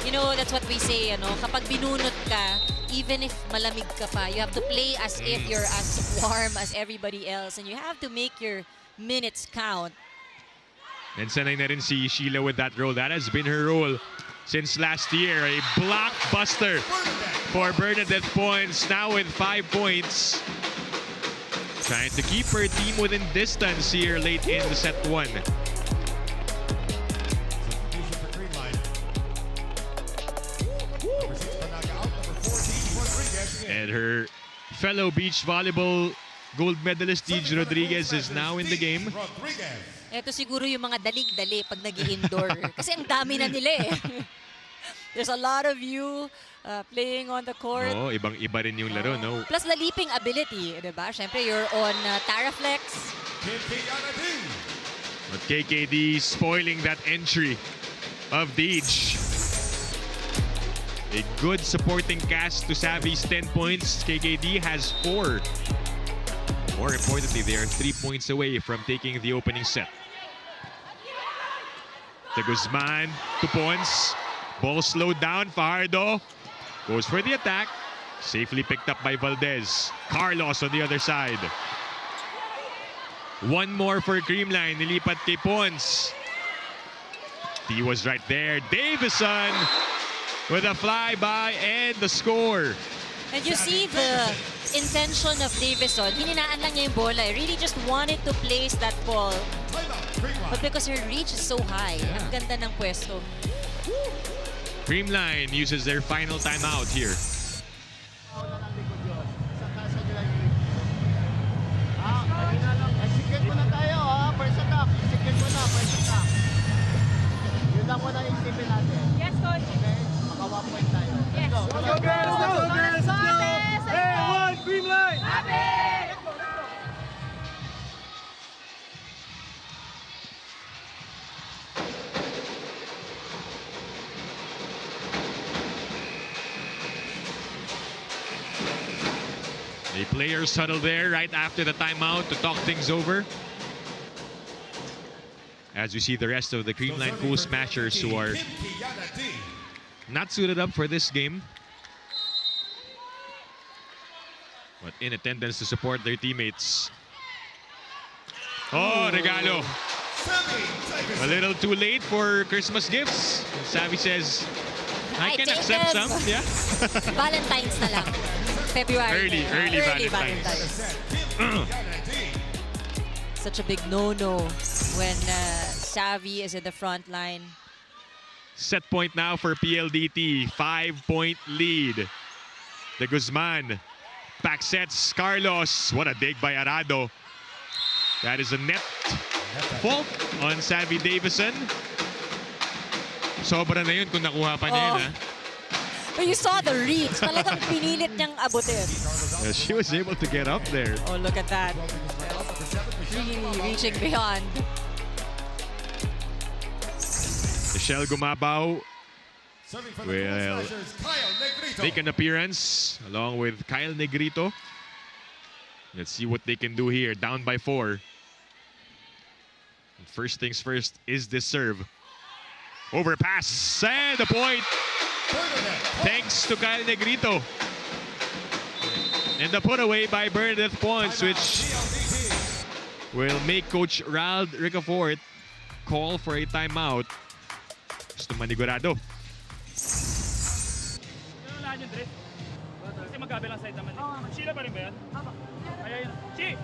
Speaker 3: You know, that's what we say, ano, kapag binunot ka, even if malamig ka pa, you have to play as if you're as warm as everybody else, and you have to make your minutes count.
Speaker 2: And sanay na rin si Sheila with that role. That has been her role since last year. A blockbuster for Bernadette Points, now with 5 points. trying to keep her team within distance here late in the set 1.
Speaker 6: Substitution for CREAMLINE. Number 6, Panaga out. Number 14, Rodriguez in.
Speaker 2: And her fellow beach volleyball gold medalist Tej Rodriguez is now in the game.
Speaker 6: Rodriguez.
Speaker 3: Ito siguro yung mga dalig-dali pag nag-indoor. Kasi ang dami na nila eh. There's a lot of you playing on the court.
Speaker 2: Oo, ibang-iba rin yung laro, no?
Speaker 3: Plus the leaping ability, diba? Siyempre, you're on Taraflex.
Speaker 2: But KKD spoiling that entry of Tej. A good supporting cast to Savvy's 10 points. KKD has 4. More importantly, they are 3 points away from taking the opening set. De Guzman to Pons. Ball slowed down. Fajardo goes for the attack. Safely picked up by Valdez. Carlos on the other side. One more for CREAMLINE. Nilipat kay Pons. He was right there. Davison with a flyby and the score.
Speaker 3: And you see the intention of Davison. Hininaan lang niya yung bola. Really just wanted to place that ball. But because her reach is so high, ang ganda ng pwesto.
Speaker 2: CREAMLINE uses their final timeout here.
Speaker 7: Execute muna tayo, ha? First attack. Execute muna, first attack. Yun lang muna yung isipin natin.
Speaker 4: Yes, coach.
Speaker 7: Okay? Maka 1 point tayo.
Speaker 4: Yes.
Speaker 7: Let's go, girls! Let's go, girls! Let's go! Hey, one, CREAMLINE!
Speaker 2: The players huddle there right after the timeout to talk things over. As we see the rest of the CREAMLINE Cool Smashers who are not suited up for this game, but in attendance to support their teammates. Oh, regalo. A little too late for Christmas gifts. Savvy says, I can
Speaker 3: take
Speaker 2: accept
Speaker 3: them.
Speaker 2: some. Yeah.
Speaker 3: Valentine's na lang. February.
Speaker 2: Early Valentine's.
Speaker 3: Such a big no-no when Savvy is in the front line.
Speaker 2: Set point now for PLDT. 5-point lead. De Guzman. Back sets Carlos. What a dig by Arado. That is a net fault on Savvy Davison. Sobra na yun kung nakuha pa niya yun, ha?
Speaker 3: But you saw the reach. Talagang pinilit niyang abutin.
Speaker 2: Yeah, she was able to get up there.
Speaker 3: Oh, look at that. Really reaching beyond.
Speaker 2: Michelle Gumabaw will make an appearance along with Kyle Negrito. Let's see what they can do here. Down by 4. First things first is this serve. Overpass and the point. Thanks to Kyle Negrito. And the put away by Bernadette Pons, which will make Coach Rald Ricafort call for a timeout. Gusto manigurado.
Speaker 8: Ano lahat yung drift? Kasi magkabilang side naman. Sheila pa rin ba yan? Kaya yun. She!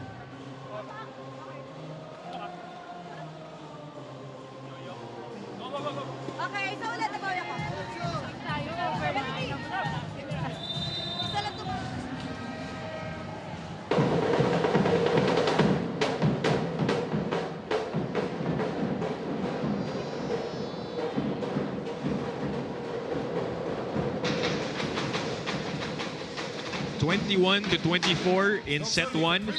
Speaker 9: Okay, isa ulit na bawya ko. Isa lang ito.
Speaker 2: 21-24 in set 1.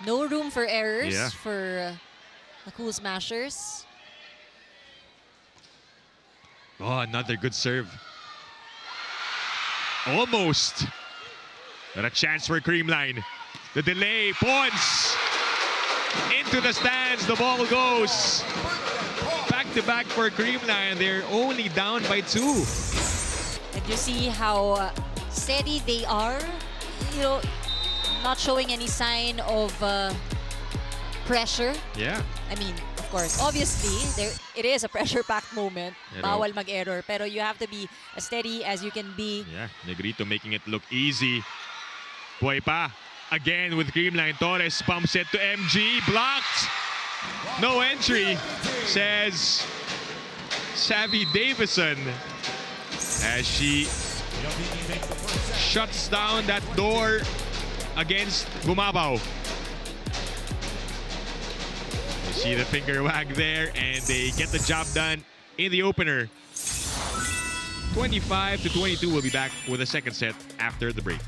Speaker 3: No room for errors
Speaker 2: Yeah.
Speaker 3: for the Cool Smashers.
Speaker 2: Oh, another good serve. Almost. But a chance for CREAMLINE. The delay. Pons. Into the stands. The ball goes. Back-to-back for CREAMLINE. They're only down by 2.
Speaker 3: And you see how steady they are. You know, not showing any sign of pressure.
Speaker 2: Yeah.
Speaker 3: I mean, of course, obviously, it is a pressure-packed moment.
Speaker 2: Pero-
Speaker 3: Bawal mag-error. Pero you have to be as steady as you can be.
Speaker 2: Yeah. Negrito making it look easy. Buhay pa. again with Creamline. Torres pumps it to MG. Blocked. No entry, says Savvy Davison, as she shuts down that door against Gumabaw. You see the finger wag there, and they get the job done in the opener. 25-22. We'll be back with a second set after the break.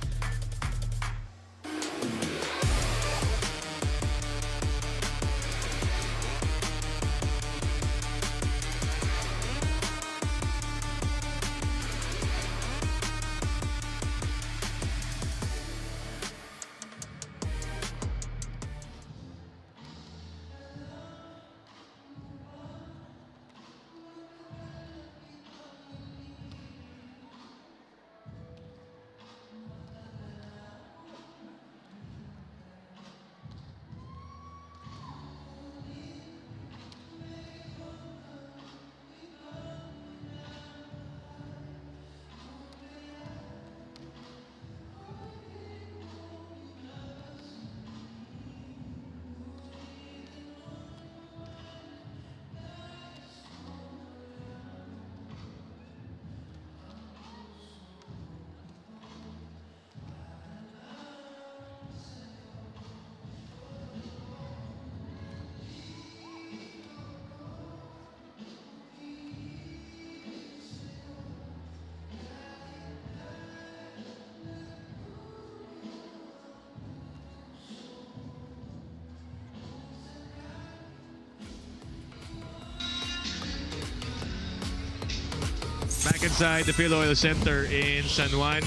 Speaker 2: Back inside the PLOL Center in San Juan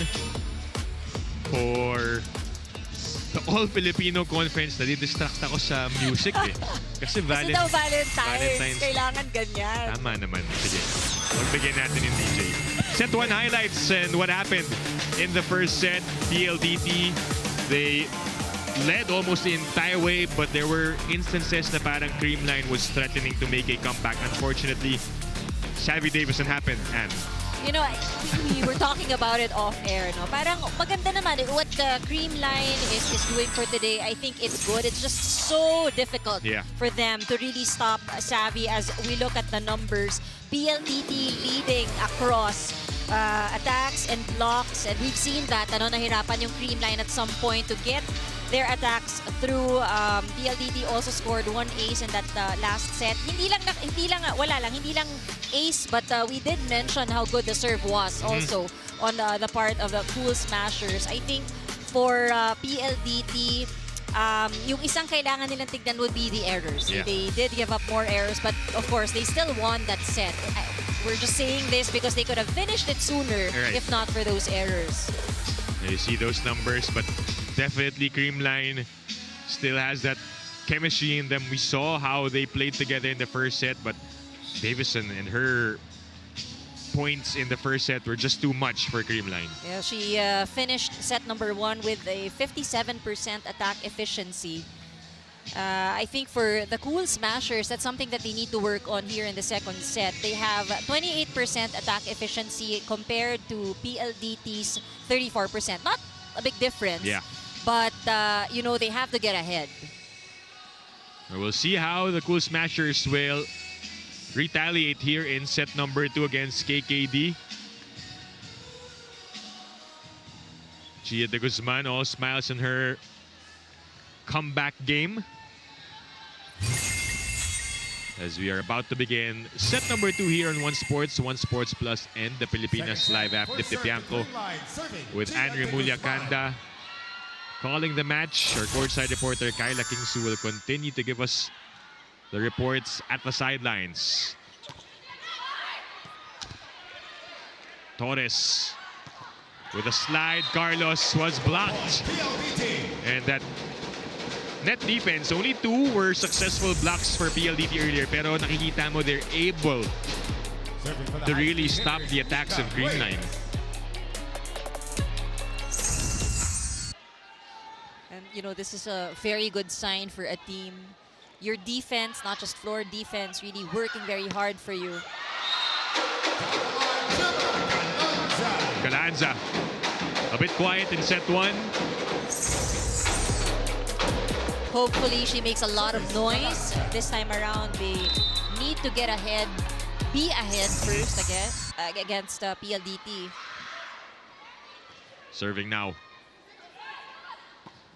Speaker 2: for the All Filipino Conference. Nadidistract ako sa music eh. Kasi
Speaker 3: Kasi daw Valentine's. Kailangan ganyan.
Speaker 2: Tama naman. Sige. Magbigyan natin yung DJ. Set 1 highlights and what happened in the first set. PLDT, they led almost the entire way, but there were instances na parang Creamline was threatening to make a comeback. Unfortunately, Savvy Davison happened, and
Speaker 3: You know, we were talking about it off air, no? Parang maganda naman what the Creamline is doing for today. I think it's good. It's just so difficult for them to really stop Savvy as we look at the numbers. PLDT leading across attacks and blocks, and we've seen that nahirapan yung Creamline at some point to get their attacks through. PLDT also scored one ace in that last set. Hindi lang ace, but we did mention how good the serve was also on the part of the Cool Smashers. I think for PLDT, yung isang kailangan nilang tignan would be the errors. They did give up more errors, but of course, they still won that set. We're just saying this because they could have finished it sooner if not for those errors.
Speaker 2: You see those numbers, but definitely Creamline still has that chemistry in them. We saw how they played together in the first set, but Davison and her points in the first set were just too much for Creamline.
Speaker 3: Yeah, she finished set number 1 with a 57% attack efficiency. I think for the Cool Smashers, that's something that they need to work on here in the second set. They have 28% attack efficiency compared to PLDT's 34%. Not a big difference, but you know, they have to get ahead.
Speaker 2: We'll see how the Cool Smashers will retaliate here in set number 2 against KKD. Gia de Guzman all smiles in her comeback game as we are about to begin set number 2 here on One Sports Plus, and the Pilipinas Live app. Dip Pianco with Anri Mulyakanda calling the match. Our courtside reporter Kyla Kingsu will continue to give us the reports at the sidelines. Torres with a slide. Carlos was blocked, and that net defense, only 2 were successful blocks for PLDT earlier, pero nakikita mo they're able to really stop the attacks of Creamline.
Speaker 3: And you know, this is a very good sign for a team. Your defense, not just floor defense, really working very hard for you.
Speaker 2: Galanza, a bit quiet in set 1.
Speaker 3: Hopefully, she makes a lot of noise. This time around, they need to get ahead, be ahead first, I guess, against PLDT.
Speaker 2: Serving now.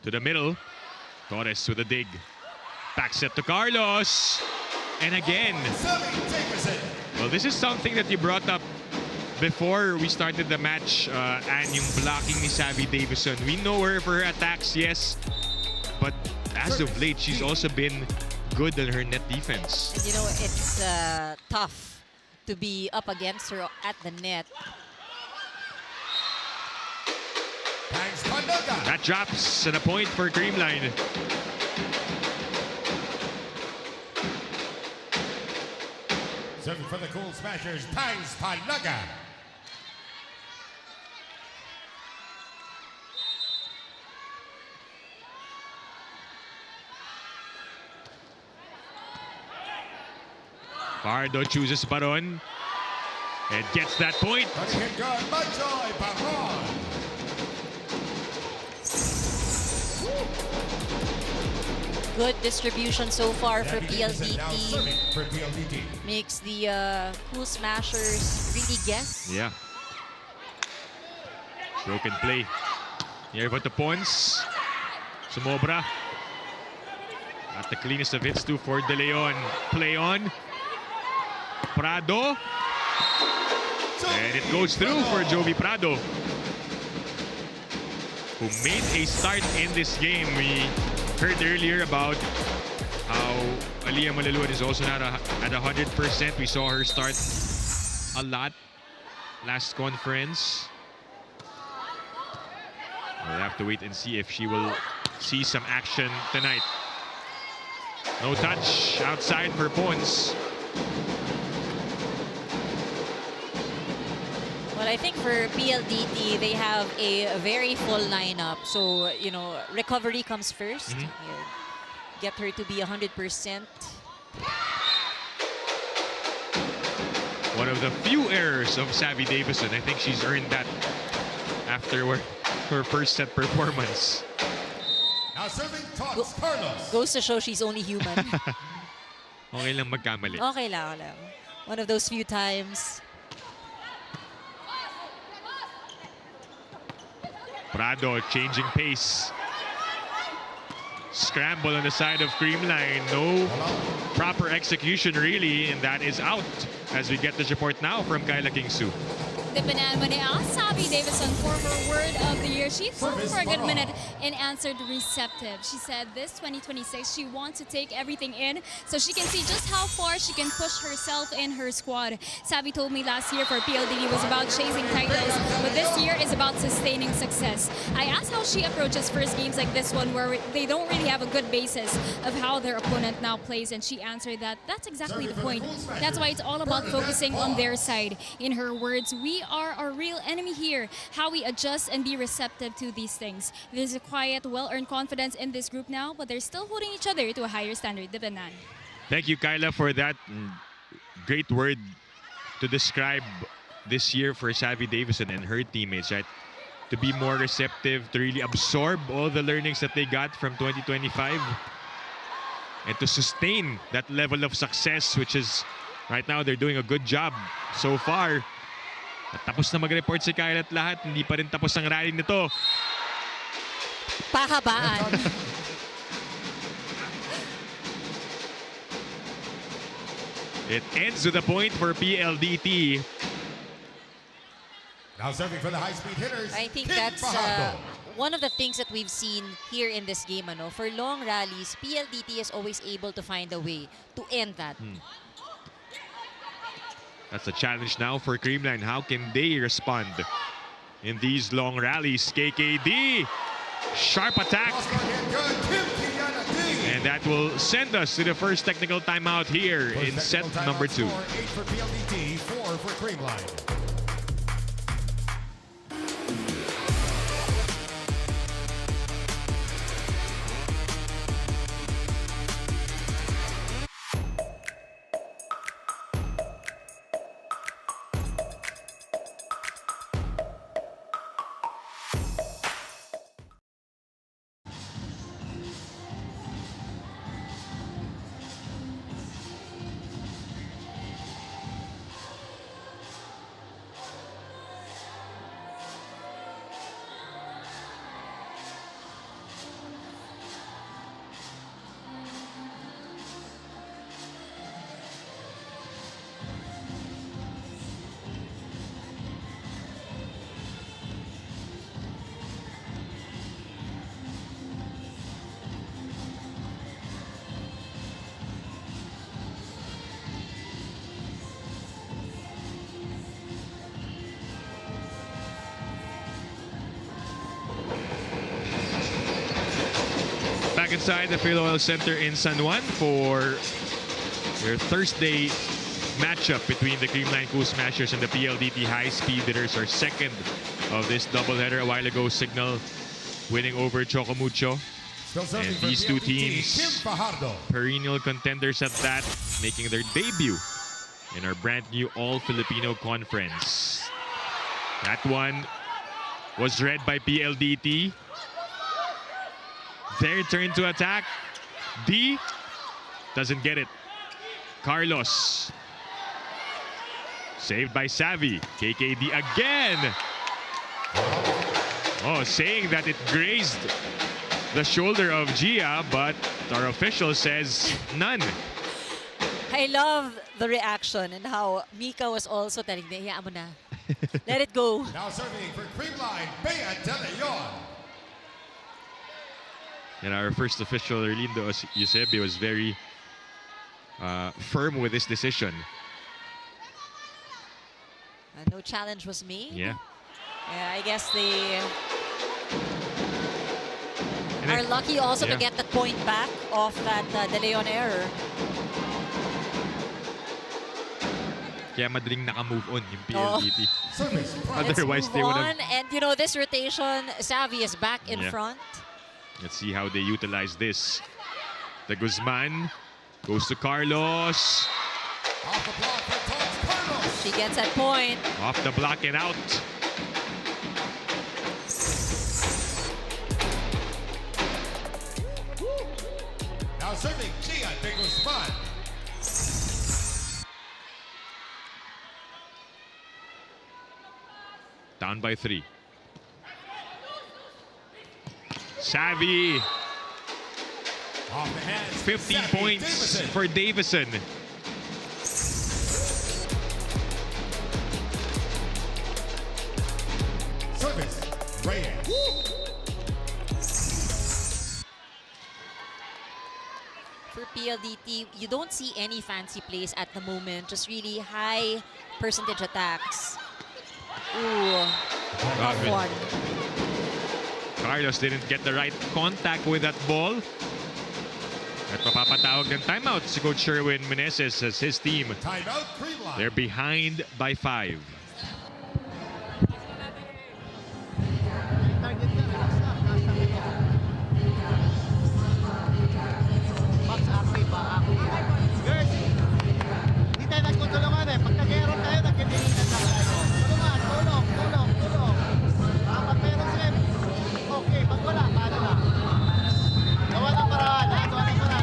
Speaker 2: To the middle. Torres with a dig. Back set to Carlos. And again. Well, this is something that you brought up before we started the match, and yung blocking ni Savvy Davison. We know her for her attacks, yes. But as of late, she's also been good on her net defense.
Speaker 3: And you know, it's tough to be up against her at the net.
Speaker 2: That drops and a point for CREAMLINE.
Speaker 6: Serving for the Cool Smashers, Tangs Panaga.
Speaker 2: Pardo chooses Baron. And gets that point.
Speaker 6: Running hit guard, Majoy Baron.
Speaker 3: Good distribution so far for PLDT.
Speaker 6: For PLDT.
Speaker 3: Makes the Cool Smashers really guess.
Speaker 2: Yeah. Broken play. Here but the Pons. Sumobra. At the cleanest of hits too for De Leon. Play on. Prado. And it goes through for Jovi Prado, who made a start in this game. We heard earlier about how Aliyah Malaluan is also not at 100%. We saw her start a lot last conference. We'll have to wait and see if she will see some action tonight. No touch outside for Pons.
Speaker 3: Well, I think for PLDT, they have a very full lineup. So, you know, recovery comes first. You get her to be 100%.
Speaker 2: One of the few errors of Savvy Davison. I think she's earned that after her first set performance.
Speaker 6: Now serving Tots Carlos.
Speaker 3: Goes to show she's only human.
Speaker 2: Okay lang magkamali.
Speaker 3: Okay lang. One of those few times.
Speaker 2: Prado changing pace. Scramble on the side of CREAMLINE. No proper execution really, and that is out as we get this report now from Kyla Kingsu.
Speaker 4: Dipanan mo ni Savvy Davison for her word of the year. She thought for a good minute and answered receptive. She said this 2026, she wants to take everything in so she can see just how far she can push herself in her squad. Savvy told me last year for PLDT was about chasing titles, but this year is about sustaining success. I asked how she approaches first games like this one where they don't really have a good basis of how their opponent now plays, and she answered that that's exactly the point. That's why it's all about focusing on their side. In her words, we are our real enemy here. How we adjust and be receptive to these things. There's a quiet, well-earned confidence in this group now, but they're still holding each other to a higher standard. Dipanan.
Speaker 2: Thank you, Kyla, for that great word to describe this year for Savvy Davison and her teammates, right? To be more receptive, to really absorb all the learnings that they got from 2025, and to sustain that level of success, which is right now they're doing a good job so far. At tapos na mag-report si Kyla at lahat, hindi pa rin tapos ang rally nito.
Speaker 3: Pahabaan.
Speaker 2: It ends with a point for PLDT.
Speaker 6: Now serving for the high-speed hitters.
Speaker 3: I think
Speaker 6: Kim
Speaker 3: that's
Speaker 6: Fajardo.
Speaker 3: one of the things that we've seen here in this game. For long rallies, PLDT is always able to find a way to end that.
Speaker 2: That's a challenge now for CREAMLINE. How can they respond in these long rallies? KKD, sharp attack. And that will send us to the first technical timeout here in set number 2.
Speaker 6: 8 for PLDT, 4 for CREAMLINE.
Speaker 2: back inside the PhilOil Center in San Juan for your Thursday matchup between the Creamline Cool Smashers and the PLDT High Speed Hitters. Our second of this doubleheader. A while ago, Signal winning over Chocomucho. And these two teams, perennial contenders at that, making their debut in our brand new All-Filipino Conference. That one was read by PLDT. Their turn to attack. D doesn't get it. Carlos. Saved by Savvy. KKD again. Oh, saying that it grazed the shoulder of Gia, but our official says none.
Speaker 3: I love the reaction and how Mika was also telling me, "Hayaan mo na. Let it go."
Speaker 6: Now serving for Creamline, Bea De Leon.
Speaker 2: And our first official, Erlindo Eusebio, was very firm with his decision.
Speaker 3: No challenge was made.
Speaker 2: Yeah.
Speaker 3: Yeah, I guess they
Speaker 2: And
Speaker 3: are
Speaker 2: then-
Speaker 3: lucky also to
Speaker 2: yeah.
Speaker 3: get the point back off that De Leon error.
Speaker 2: Kaya madaling naka-move on yung
Speaker 3: Oh.
Speaker 2: PLDT.
Speaker 6: Service.
Speaker 2: Otherwise, they would have...
Speaker 3: And you know, this rotation, Savvy is back in
Speaker 2: Yeah.
Speaker 3: front.
Speaker 2: Let's see how they utilize this. The Guzman goes to Carlos.
Speaker 6: Off the block for Tom Carlos.
Speaker 3: She gets that point.
Speaker 2: Off the block and out.
Speaker 6: Now serving Gia De Guzman.
Speaker 2: Down by 3. Savvy.
Speaker 6: Off the hands.
Speaker 2: 15
Speaker 6: Savvy
Speaker 2: points
Speaker 6: Davison.
Speaker 2: for Davison.
Speaker 6: Service. Reyes.
Speaker 3: For PLDT, you don't see any fancy plays at the moment. Just really high percentage attacks. Ooh, tough
Speaker 2: Grabe.
Speaker 3: one.
Speaker 2: Carlos didn't get the right contact with that ball. At mapapatawag ng timeout si Coach Sherwin Meneses as his team.
Speaker 6: Timeout Creamline.
Speaker 2: They're behind by 5.
Speaker 7: Target na, relax lang. Nasa kanya. Box active ba? Active. Girls, hindi tayo nagtutulungan eh. Pag nag-error tayo, nagkidilitan lang tayo. Tulungan, tulong. Kapag meron sila, okay. Pag wala, paano na? Gawa ng paraan, ha? Gawa ng paraan.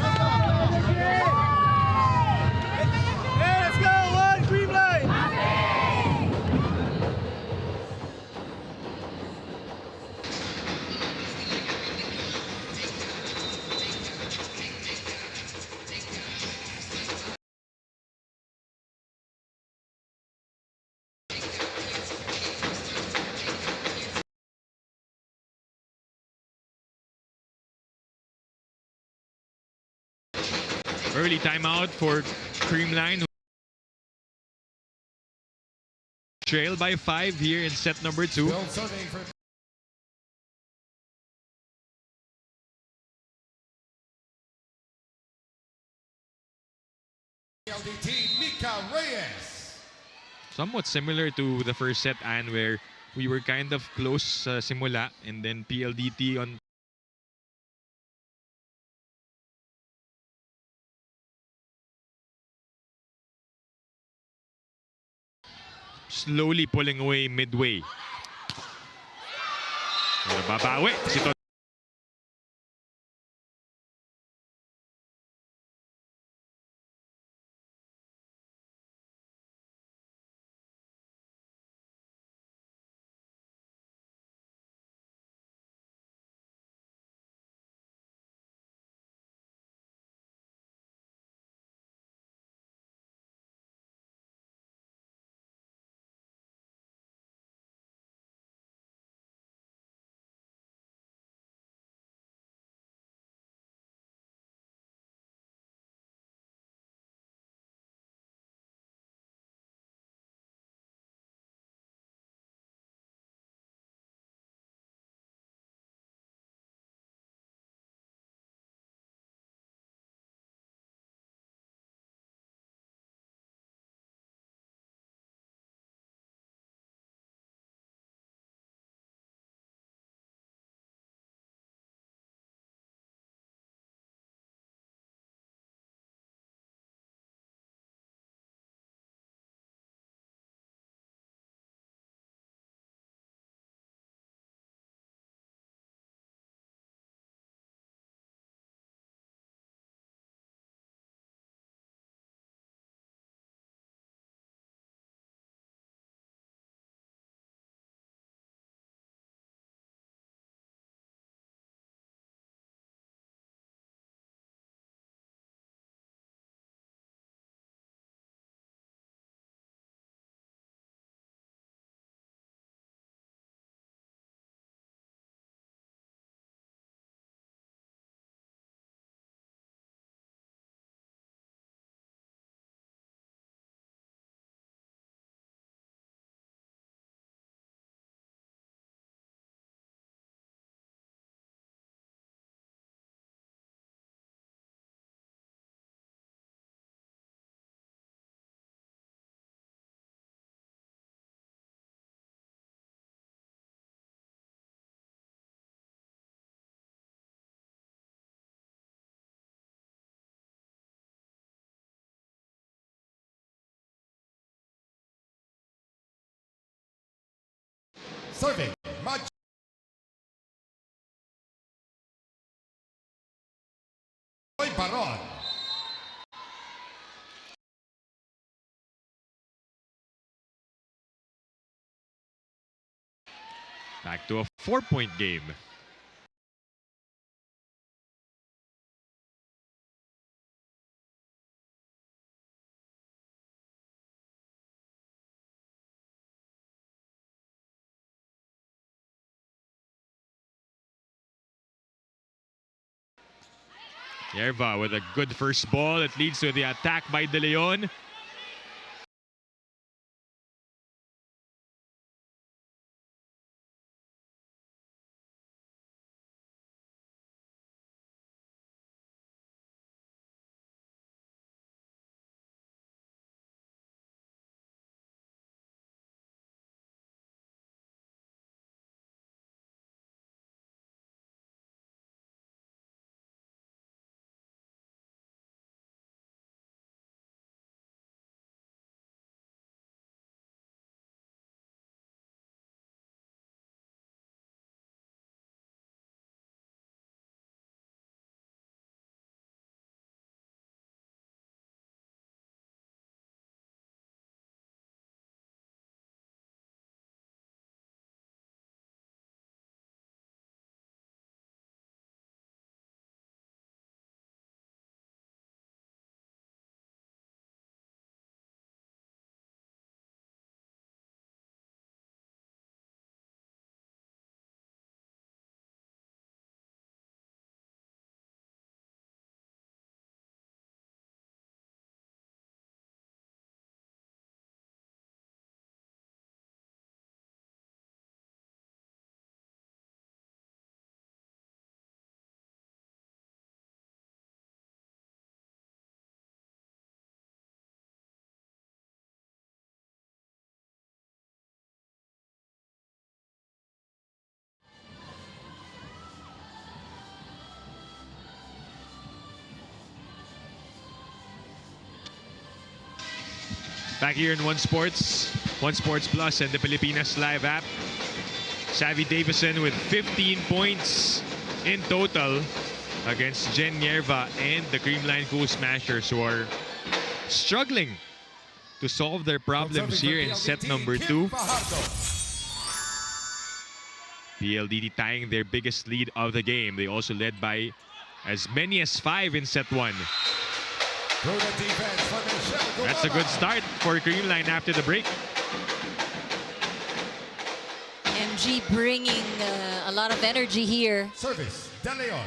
Speaker 7: Let's go, let's go! One, Creamline!
Speaker 2: Early timeout for Creamline. Trail by 5 here in set number 2.
Speaker 6: Still serving for PLDT, Mika Reyes.
Speaker 2: Somewhat similar to the first set, and where we were kind of close simula, and then PLDT on slowly pulling away midway. Pero babawi si
Speaker 6: Serving. Baron.
Speaker 2: Back to a 4-point game. Yerva with a good first ball. It leads to the attack by De Leon. Back here in One Sports Plus and the Pilipinas Live app. Savvy Davison with 15 points in total against Jen Yerva and the Creamline Cool Smashers, who are struggling to solve their problems here in set number 2. PLDT tying their biggest lead of the game. They also led by as many as 5 in set 1. That's a good start for Creamline after the break.
Speaker 3: MG bringing a lot of energy here.
Speaker 6: Service, De Leon.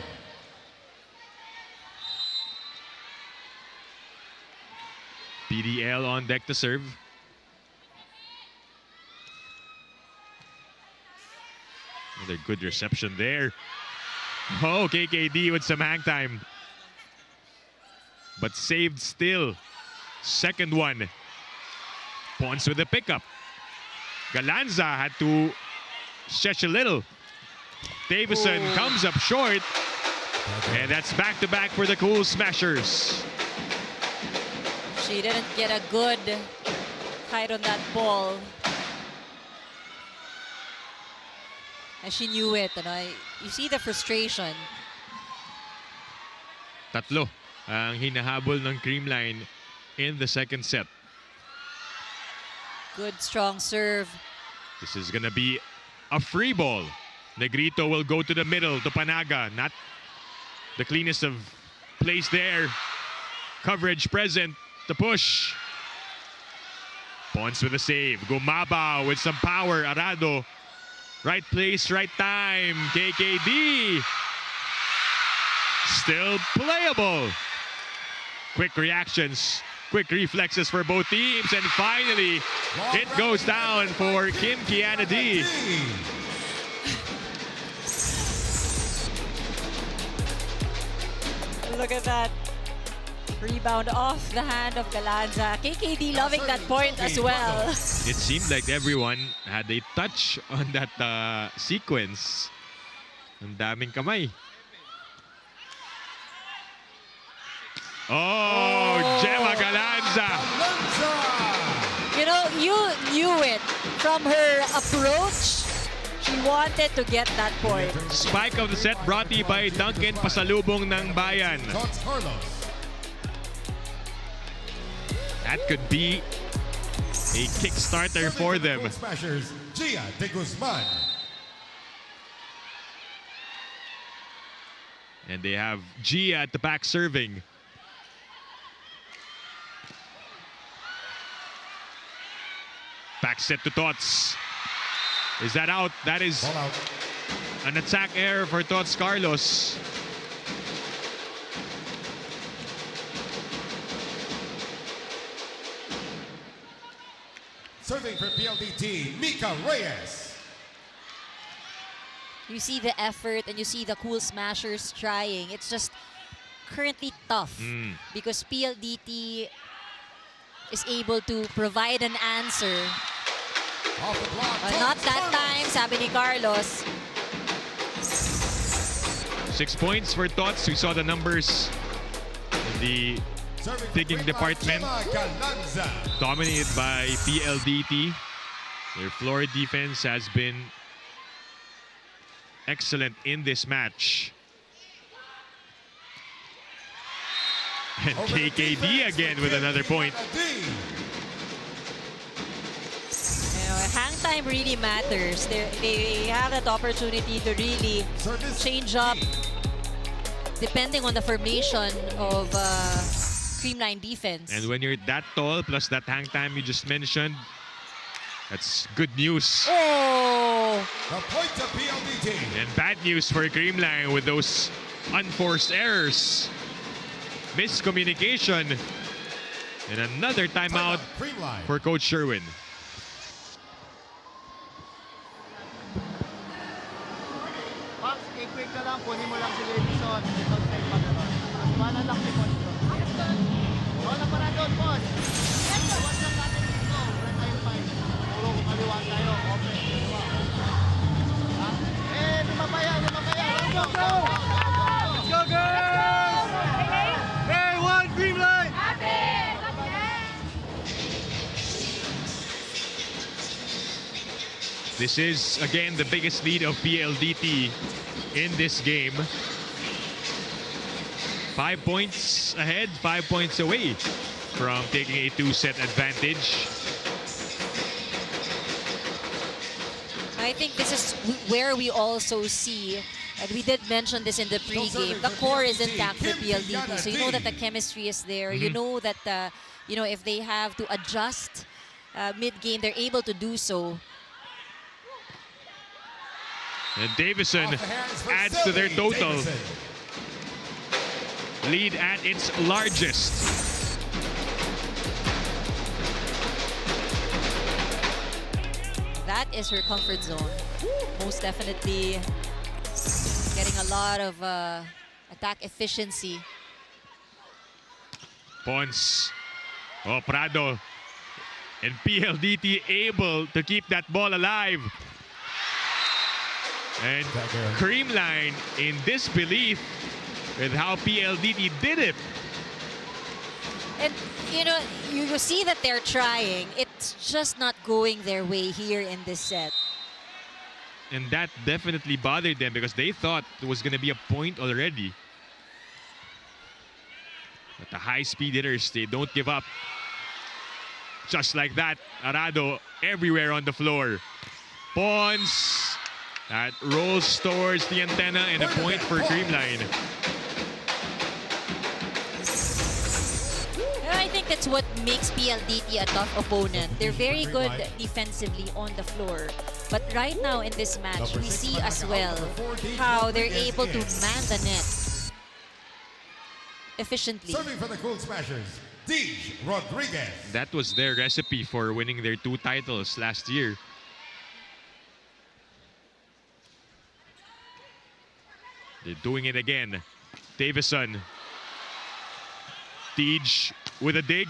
Speaker 2: PDL on deck to serve. Another good reception there. Oh, KKD with some hang time. But saved still. Second one. Pons with the pickup. Galanza had to stretch a little. Davison comes up short. And that's back-to-back for the Cool Smashers.
Speaker 3: She didn't get a good height on that ball. And she knew it. And you see the frustration.
Speaker 2: Tatlo ang hinahabol ng Creamline in the second set.
Speaker 3: Good strong serve.
Speaker 2: This is gonna be a free ball. Negrito will go to the middle to Panaga. Not the cleanest of plays there. Coverage present. The push. Pons with a save. Gumaba with some power. Arado. Right place, right time. KKD. Still playable. Quick reactions. Quick reflexes for both teams. And finally, it goes down for Kim Kiana D.
Speaker 3: Look at that. Rebound off the hand of Galanza. KKD loving that point as well.
Speaker 2: It seemed like everyone had a touch on that sequence. Ang daming kamay. Oh, Gemma Galanza.
Speaker 3: You know, you knew it from her approach She wanted to get that point.
Speaker 2: Spike of the set brought to you by Duncan, pasalubong ng bayan.
Speaker 6: Tots Carlos.
Speaker 2: That could be a Kickstarter for them.
Speaker 6: Gold Smashers, Gia de Guzman.
Speaker 2: And they have Gia at the back serving. Back set to Tots. Is that out? That is
Speaker 6: Ball out.
Speaker 2: an attack error for Tots Carlos.
Speaker 6: Serving for PLDT, Mika Reyes.
Speaker 3: You see the effort and you see the cool smashers trying. It's just currently tough because PLDT is able to provide an answer.
Speaker 6: Off the block.
Speaker 3: But not that time, sabi ni Carlos.
Speaker 2: 6 points for Tots. We saw the numbers in the
Speaker 6: Serving for
Speaker 2: digging
Speaker 6: Great
Speaker 2: department.
Speaker 6: Gemma Galanza.
Speaker 2: Dominated by PLDT. Their floor defense has been excellent in this match. And
Speaker 6: Over the
Speaker 2: KKD
Speaker 6: defense
Speaker 2: again
Speaker 6: for
Speaker 2: with another point.
Speaker 6: KKD.
Speaker 3: You know, hang time really matters. They have that opportunity to really
Speaker 6: Service
Speaker 3: change up depending on the formation of CREAMLINE defense.
Speaker 2: And when you're that tall, plus that hang time you just mentioned, that's good news.
Speaker 3: Oh!
Speaker 6: The point to PLDT.
Speaker 2: And bad news for CREAMLINE with those unforced errors. Miscommunication. And another timeout
Speaker 6: CREAMLINE.
Speaker 2: for Coach Sherwin.
Speaker 7: Max, quick ka lang, kunin mo lang si Levison. Ito sa yung pagkaroon. Mas bahala lang si Pons. Wala pa na doon, Pons. Iwas lang natin dito. Wala tayong fight. Puro kaliwa tayo. Open. Kaliwa. Ha? Lima pa yan. Let's go! Let's go, girls! Hey, one CREAMLINE!
Speaker 2: This is, again, the biggest lead of PLDT in this game. 5 points ahead, 5 points away from taking a 2-set advantage.
Speaker 3: I think this is where we also see, and we did mention this in the pregame, the core is intact for PLDT. So you know that the chemistry is there. You know that, you know, if they have to adjust mid-game, they're able to do so.
Speaker 2: And Davison
Speaker 6: Off the hands for
Speaker 2: adds to their
Speaker 6: Sylvie
Speaker 2: total.
Speaker 6: Davison.
Speaker 2: Lead at its largest.
Speaker 3: That is her comfort zone. Most definitely getting a lot of attack efficiency.
Speaker 2: Pons. Oh, Prado. And PLDT able to keep that ball alive. And CREAMLINE in disbelief with how PLDT did it.
Speaker 3: And, you know, you see that they're trying. It's just not going their way here in this set.
Speaker 2: And that definitely bothered them because they thought it was going to be a point already. But the high-speed hitters, they don't give up. Just like that, Arado everywhere on the floor. Pons. That rolls towards the antenna and a point for CREAMLINE.
Speaker 3: I think that's what makes PLDT a tough opponent. They're very good defensively on the floor. But right now in this match, we see as well how they're able to man the net efficiently.
Speaker 6: Serving for the Cool Smashers, Deej Rodriguez.
Speaker 2: That was their recipe for winning their 2 titles last year. They're doing it again. Davison. Deej with a dig.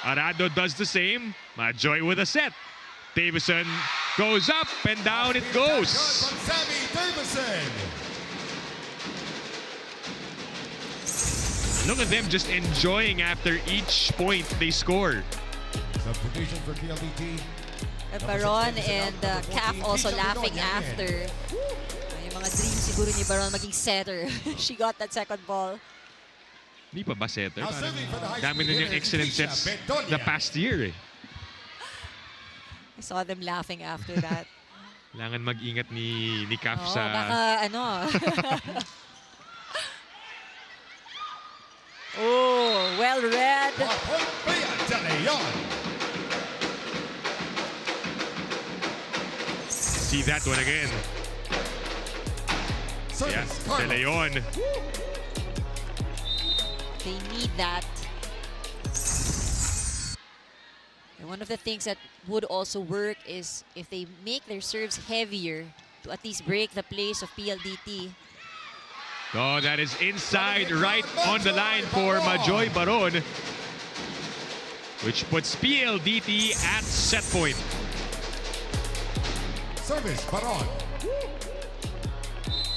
Speaker 2: Arado does the same. Majoy with a set. Davison goes up and down it goes.
Speaker 6: From Sammy Davison.
Speaker 2: Look at them just enjoying after each point they score.
Speaker 6: Substitution for PLDT.
Speaker 3: Baron and Calf also laughing after. Yung mga dreams siguro ni Baron maging setter. She got that second ball.
Speaker 2: Hindi pa ba setter?
Speaker 6: Now
Speaker 2: Parang
Speaker 6: serving for the high
Speaker 2: dami
Speaker 6: speed
Speaker 2: na yung
Speaker 6: hitter,
Speaker 2: excellent
Speaker 6: Tisha
Speaker 2: sets
Speaker 6: Bedonia.
Speaker 2: the past year eh.
Speaker 3: I saw them laughing after that.
Speaker 2: Kailangan mag-ingat ni Kaf
Speaker 3: Oh,
Speaker 2: sa...
Speaker 3: baka ano. Oh, well read.
Speaker 6: Point Bea De Leon.
Speaker 2: See that one again. Yeah,
Speaker 6: Service,
Speaker 2: De
Speaker 6: Carlos.
Speaker 2: Leon.
Speaker 3: They need that. And one of the things that would also work is if they make their serves heavier to at least break the place of PLDT.
Speaker 2: Oh, that is inside, right on the line for Majoy Baron, which puts PLDT at set point.
Speaker 6: Service, Baron.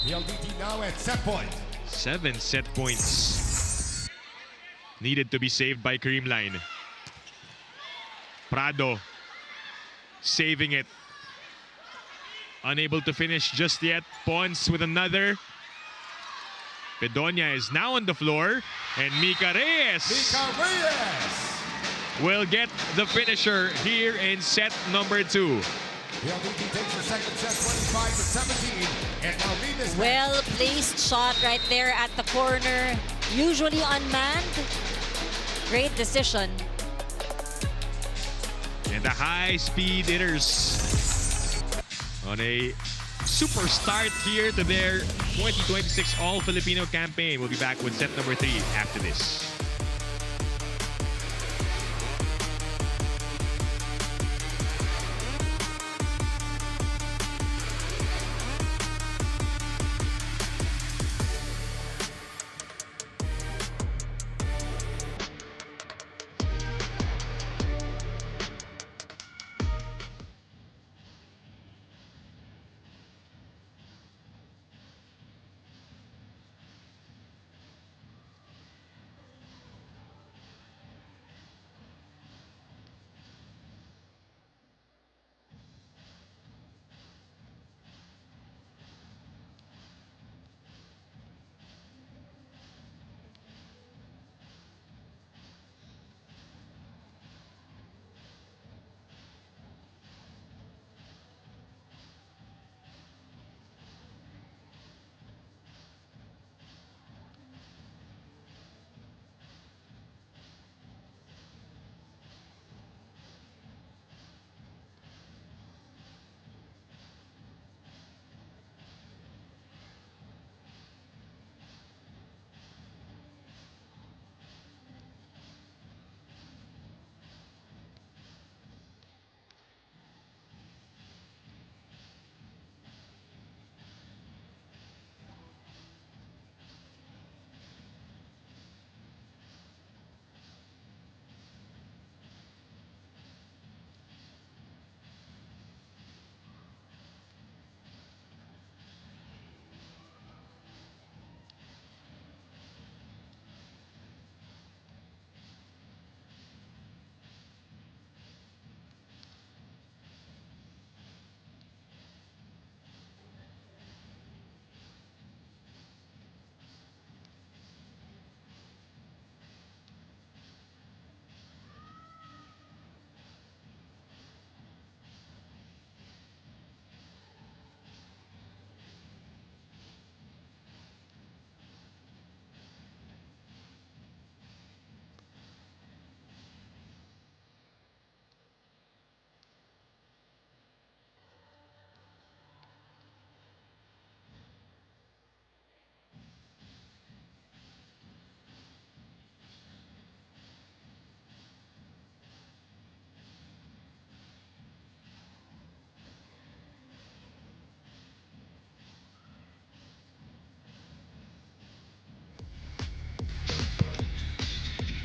Speaker 6: PLDT now at set point.
Speaker 2: 7 set points needed to be saved by CREAMLINE. Prado saving it. Unable to finish just yet. Pons with another. Bedonia is now on the floor. And Mika Reyes
Speaker 6: Mika Reyes.
Speaker 2: will get the finisher here in set number 2.
Speaker 6: PLDT takes the second set 25-17 and now lead this match.
Speaker 3: Well-placed shot right there at the corner. Usually unmanned. Great decision.
Speaker 2: And the high-speed hitters on a super start here to their 2026 All-Filipino campaign. We'll be back with set number 3 after this.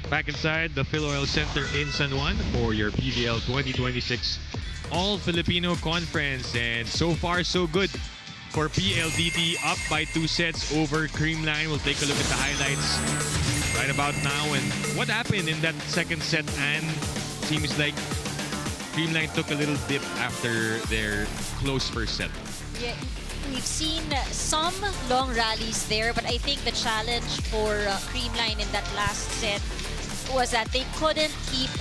Speaker 2: Back inside the Phil Oil Center in San Juan for your PVL 2026 All-Filipino Conference. And so far, so good for PLDT, up by 2 sets over CREAMLINE. We'll take a look at the highlights right about now. And what happened in that second set, and seems like Creamline took a little dip after their close first set.
Speaker 3: Yeah, we've seen some long rallies there, but I think the challenge for Creamline in that last set was that they couldn't keep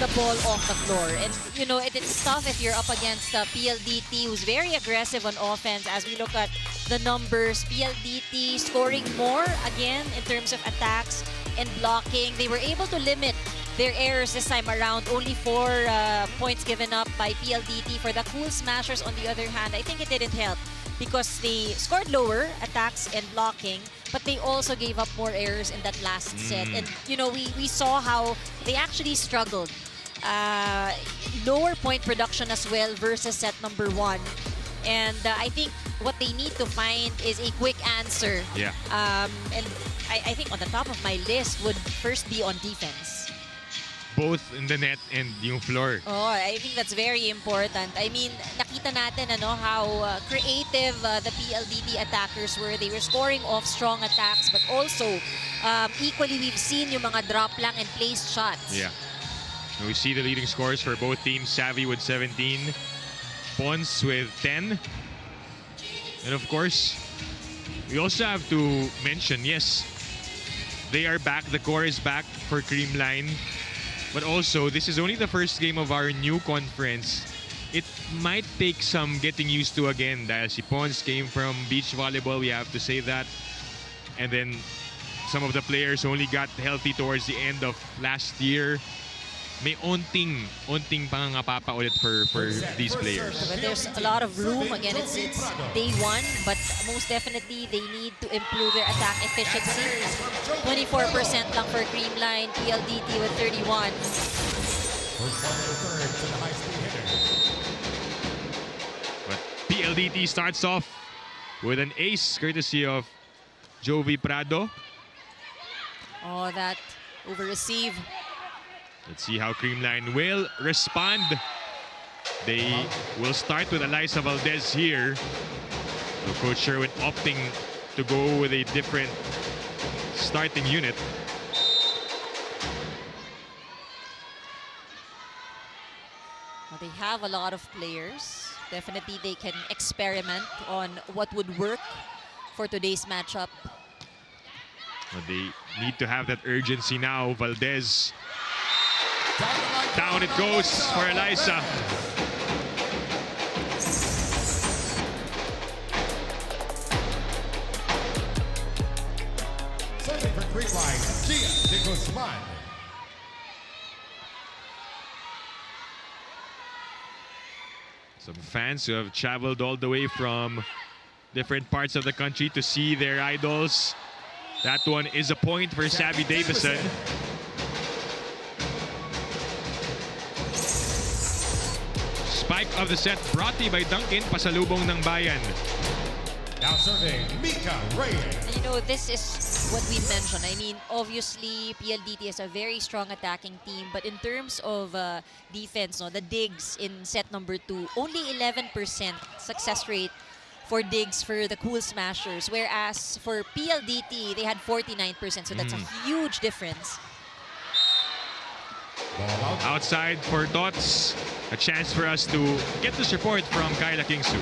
Speaker 3: the ball off the floor. And, you know, it's tough if you're up against PLDT, who's very aggressive on offense. As we look at the numbers, PLDT scoring more, again, in terms of attacks and blocking. They were able to limit their errors this time around. Only 4 points given up by PLDT. For the Cool Smashers, on the other hand, I think it didn't help because they scored lower attacks and blocking, but they also gave up more errors in that last set. And, you know, we saw how they actually struggled. Lower point production as well versus set number 1. And I think what they need to find is a quick answer.
Speaker 2: Yeah.
Speaker 3: And I think on the top of my list would first be on defense.
Speaker 2: Both in the net and yung floor.
Speaker 3: Oh, I think that's very important. I mean, nakita natin how creative the PLDT attackers were. They were scoring off strong attacks, but also equally we've seen yung mga drop lang and placed shots.
Speaker 2: Yeah. We see the leading scores for both teams. Savvy with 17, Pons with 10. And of course, we also have to mention, yes, they are back. The core is back for Creamline. But also, this is only the first game of our new conference. It might take some getting used to again dahil si Pons came from beach volleyball, we have to say that. And then some of the players only got healthy towards the end of last year. May onting pangangapapa ulit for these players.
Speaker 3: But there's a lot of room. Again, it's day 1, but most definitely they need to improve their attack efficiency. 24% lang for Creamline, PLDT with 31.
Speaker 2: But PLDT starts off with an ace courtesy of Jovi Prado.
Speaker 3: Oh, that over-receive.
Speaker 2: Let's see how Creamline will respond. They will start with Eliza Valdez here. So Coach Sherwin opting to go with a different starting unit.
Speaker 3: Well, they have a lot of players. Definitely they can experiment on what would work for today's matchup.
Speaker 2: But they need to have that urgency now. Valdez. Down it goes for Eliza.
Speaker 6: Serving for Creamline, Gia de Guzman.
Speaker 2: Some fans who have traveled all the way from different parts of the country to see their idols. That one is a point for Savvy Davison. Spike of the set brought to you by Duncan, pasalubong ng bayan.
Speaker 6: Now serving, Mika Reyes.
Speaker 3: And you know, this is what we mentioned. I mean, obviously, PLDT is a very strong attacking team. But in terms of defense, the digs in set number 2, only 11% success rate for digs for the Cool Smashers. Whereas for PLDT, they had 49%. So that's a huge difference.
Speaker 2: Outside for Tots. A chance for us to get the support from Kyla Kingsu.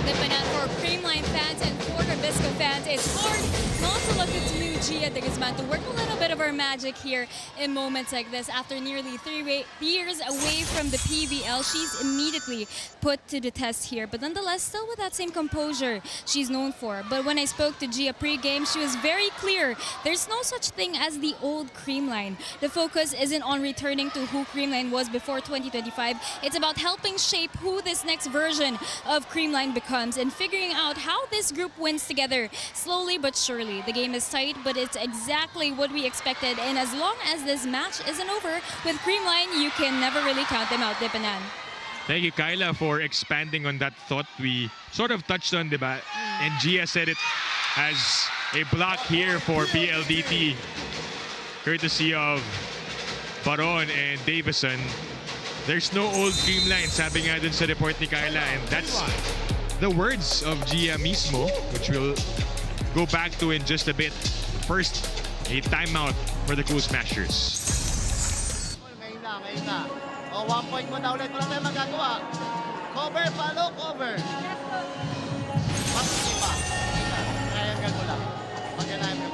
Speaker 4: Lipanan for Creamline fans and for Nabisco fans, it's hard not to look at new Gia de Guzman to work a little bit of her magic here in moments like this. After nearly 3 years away from the PVL, she's immediately put to the test here. But nonetheless, still with that same composure she's known for. But when I spoke to Gia pre-game, she was very clear. There's no such thing as the old Creamline. The focus isn't on returning to who Creamline was before 2025. It's about helping shape who this next version of Creamline becomes and figuring out how this group wins together slowly but surely. The game is tight, but it's exactly what we expected. And as long as this match isn't over with Creamline, you can never really count them out, Dipanan.
Speaker 2: Thank you, Kyla, for expanding on that thought we sort of touched on, diba? And Gia said it as a block here for PLDT, courtesy of Baron and Davison. There's no old Creamline, sabi nga dun sa report ni Kyla, and that's the words of Gia mismo, which we'll go back to in just a bit. First, a timeout for the Cool Smashers.
Speaker 7: Ngayon na. Oh, 1 point mo na ulit. Wala tayong magagawa. Cover, follow, cover. Mas pa. Triangle mo lang. Pag-anahin mo.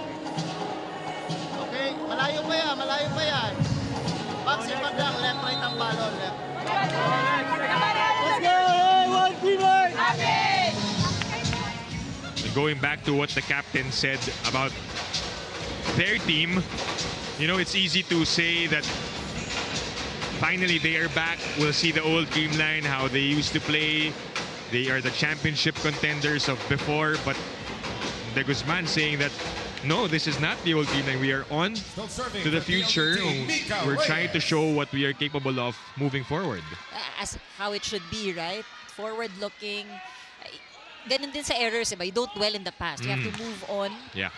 Speaker 7: Okay, malayo pa yan, malayo pa yan. Back lang, left, right ang balon. Left.
Speaker 8: Let's go! One green light!
Speaker 2: Going back to what the captain said about their team, you know, it's easy to say that finally they are back. We'll see the old Creamline, how they used to play. They are the championship contenders of before, but De Guzman saying that no, this is not the old Creamline. We are on to the future. We're trying to show what we are capable of moving forward.
Speaker 3: As how it should be, right? Forward-looking. Ganun din sa errors, diba? You don't dwell in the past. You have to move on.
Speaker 2: Yeah.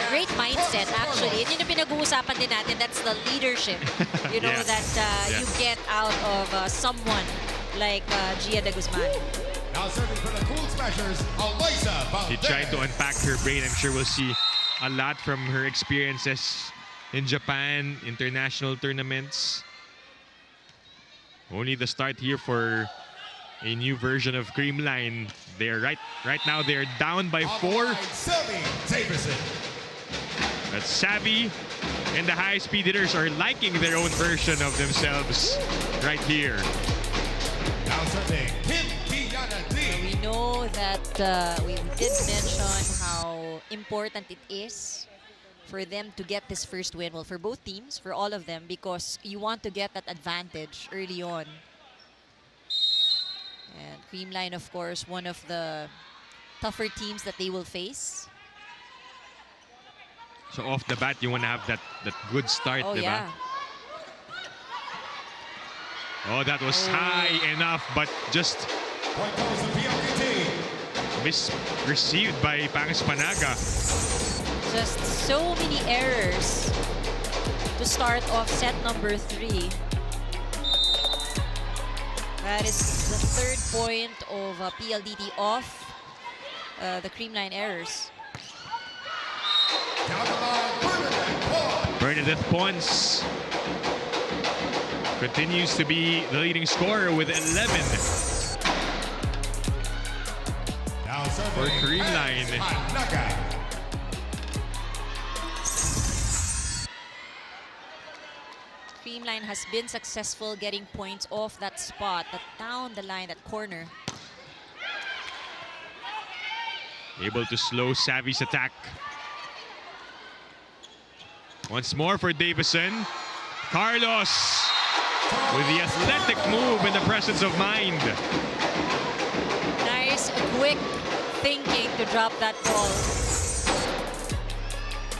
Speaker 3: Great mindset, actually. Yun yung pinag-uusapan din natin. That's the leadership, you know,
Speaker 2: Yeah.
Speaker 3: that you get out of someone like Gia De Guzman.
Speaker 6: Now serving for the Cool Smashers, Eliza
Speaker 2: She
Speaker 6: Valdez.
Speaker 2: tried to unpack her brain. I'm sure we'll see a lot from her experiences in Japan, international tournaments. Only the start here for a new version of Creamline. They're right now they're down by 4.
Speaker 6: Savvy Davison.
Speaker 2: But Savvy and the high-speed hitters are liking their own version of themselves right here.
Speaker 6: Now serving Kim Kiana
Speaker 3: We
Speaker 6: D.
Speaker 3: know that we did mention how important it is for them to get this first win. Well, for both teams, for all of them, because you want to get that advantage early on. And Creamline, of course, one of the tougher teams that they will face.
Speaker 2: So off the bat, you want to have that good start,
Speaker 3: Oh,
Speaker 2: diba?
Speaker 3: yeah.
Speaker 2: Oh, that was high enough, but just
Speaker 6: Point goes to PLDT.
Speaker 2: misreceived by Pangas Panaga.
Speaker 3: Just so many errors to start off set number 3. That is the 3rd point of PLDT off the Creamline errors.
Speaker 6: Down the line,
Speaker 2: Bernadette Pons continues to be the leading scorer with 11
Speaker 6: Now
Speaker 2: for
Speaker 6: serving
Speaker 2: Creamline.
Speaker 6: Panaga.
Speaker 3: Creamline has been successful getting points off that spot, that down the line, that corner.
Speaker 2: Able to slow Savvy's attack. Once more for Davison. Carlos with the athletic move and the presence of mind.
Speaker 3: Nice, quick thinking to drop that ball.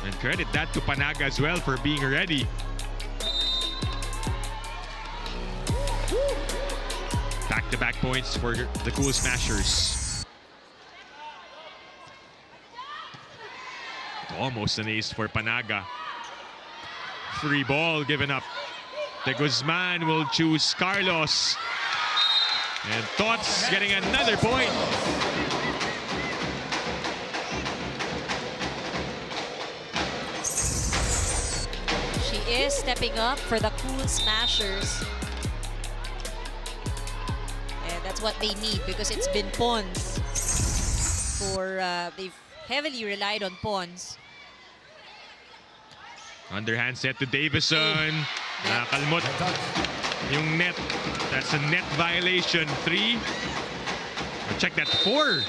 Speaker 2: And credit that to Panaga as well for being ready. Back-to-back points for the Cool Smashers. Almost an ace for Panaga. Free ball given up. De Guzman will choose Carlos. And Tots getting another point.
Speaker 3: She is stepping up for the Cool Smashers. And that's what they need because it's been Pons. They've heavily relied on Pons.
Speaker 2: Underhand set to Davison. Nakakalmot yung net. That's a net violation. 3. Check that. 4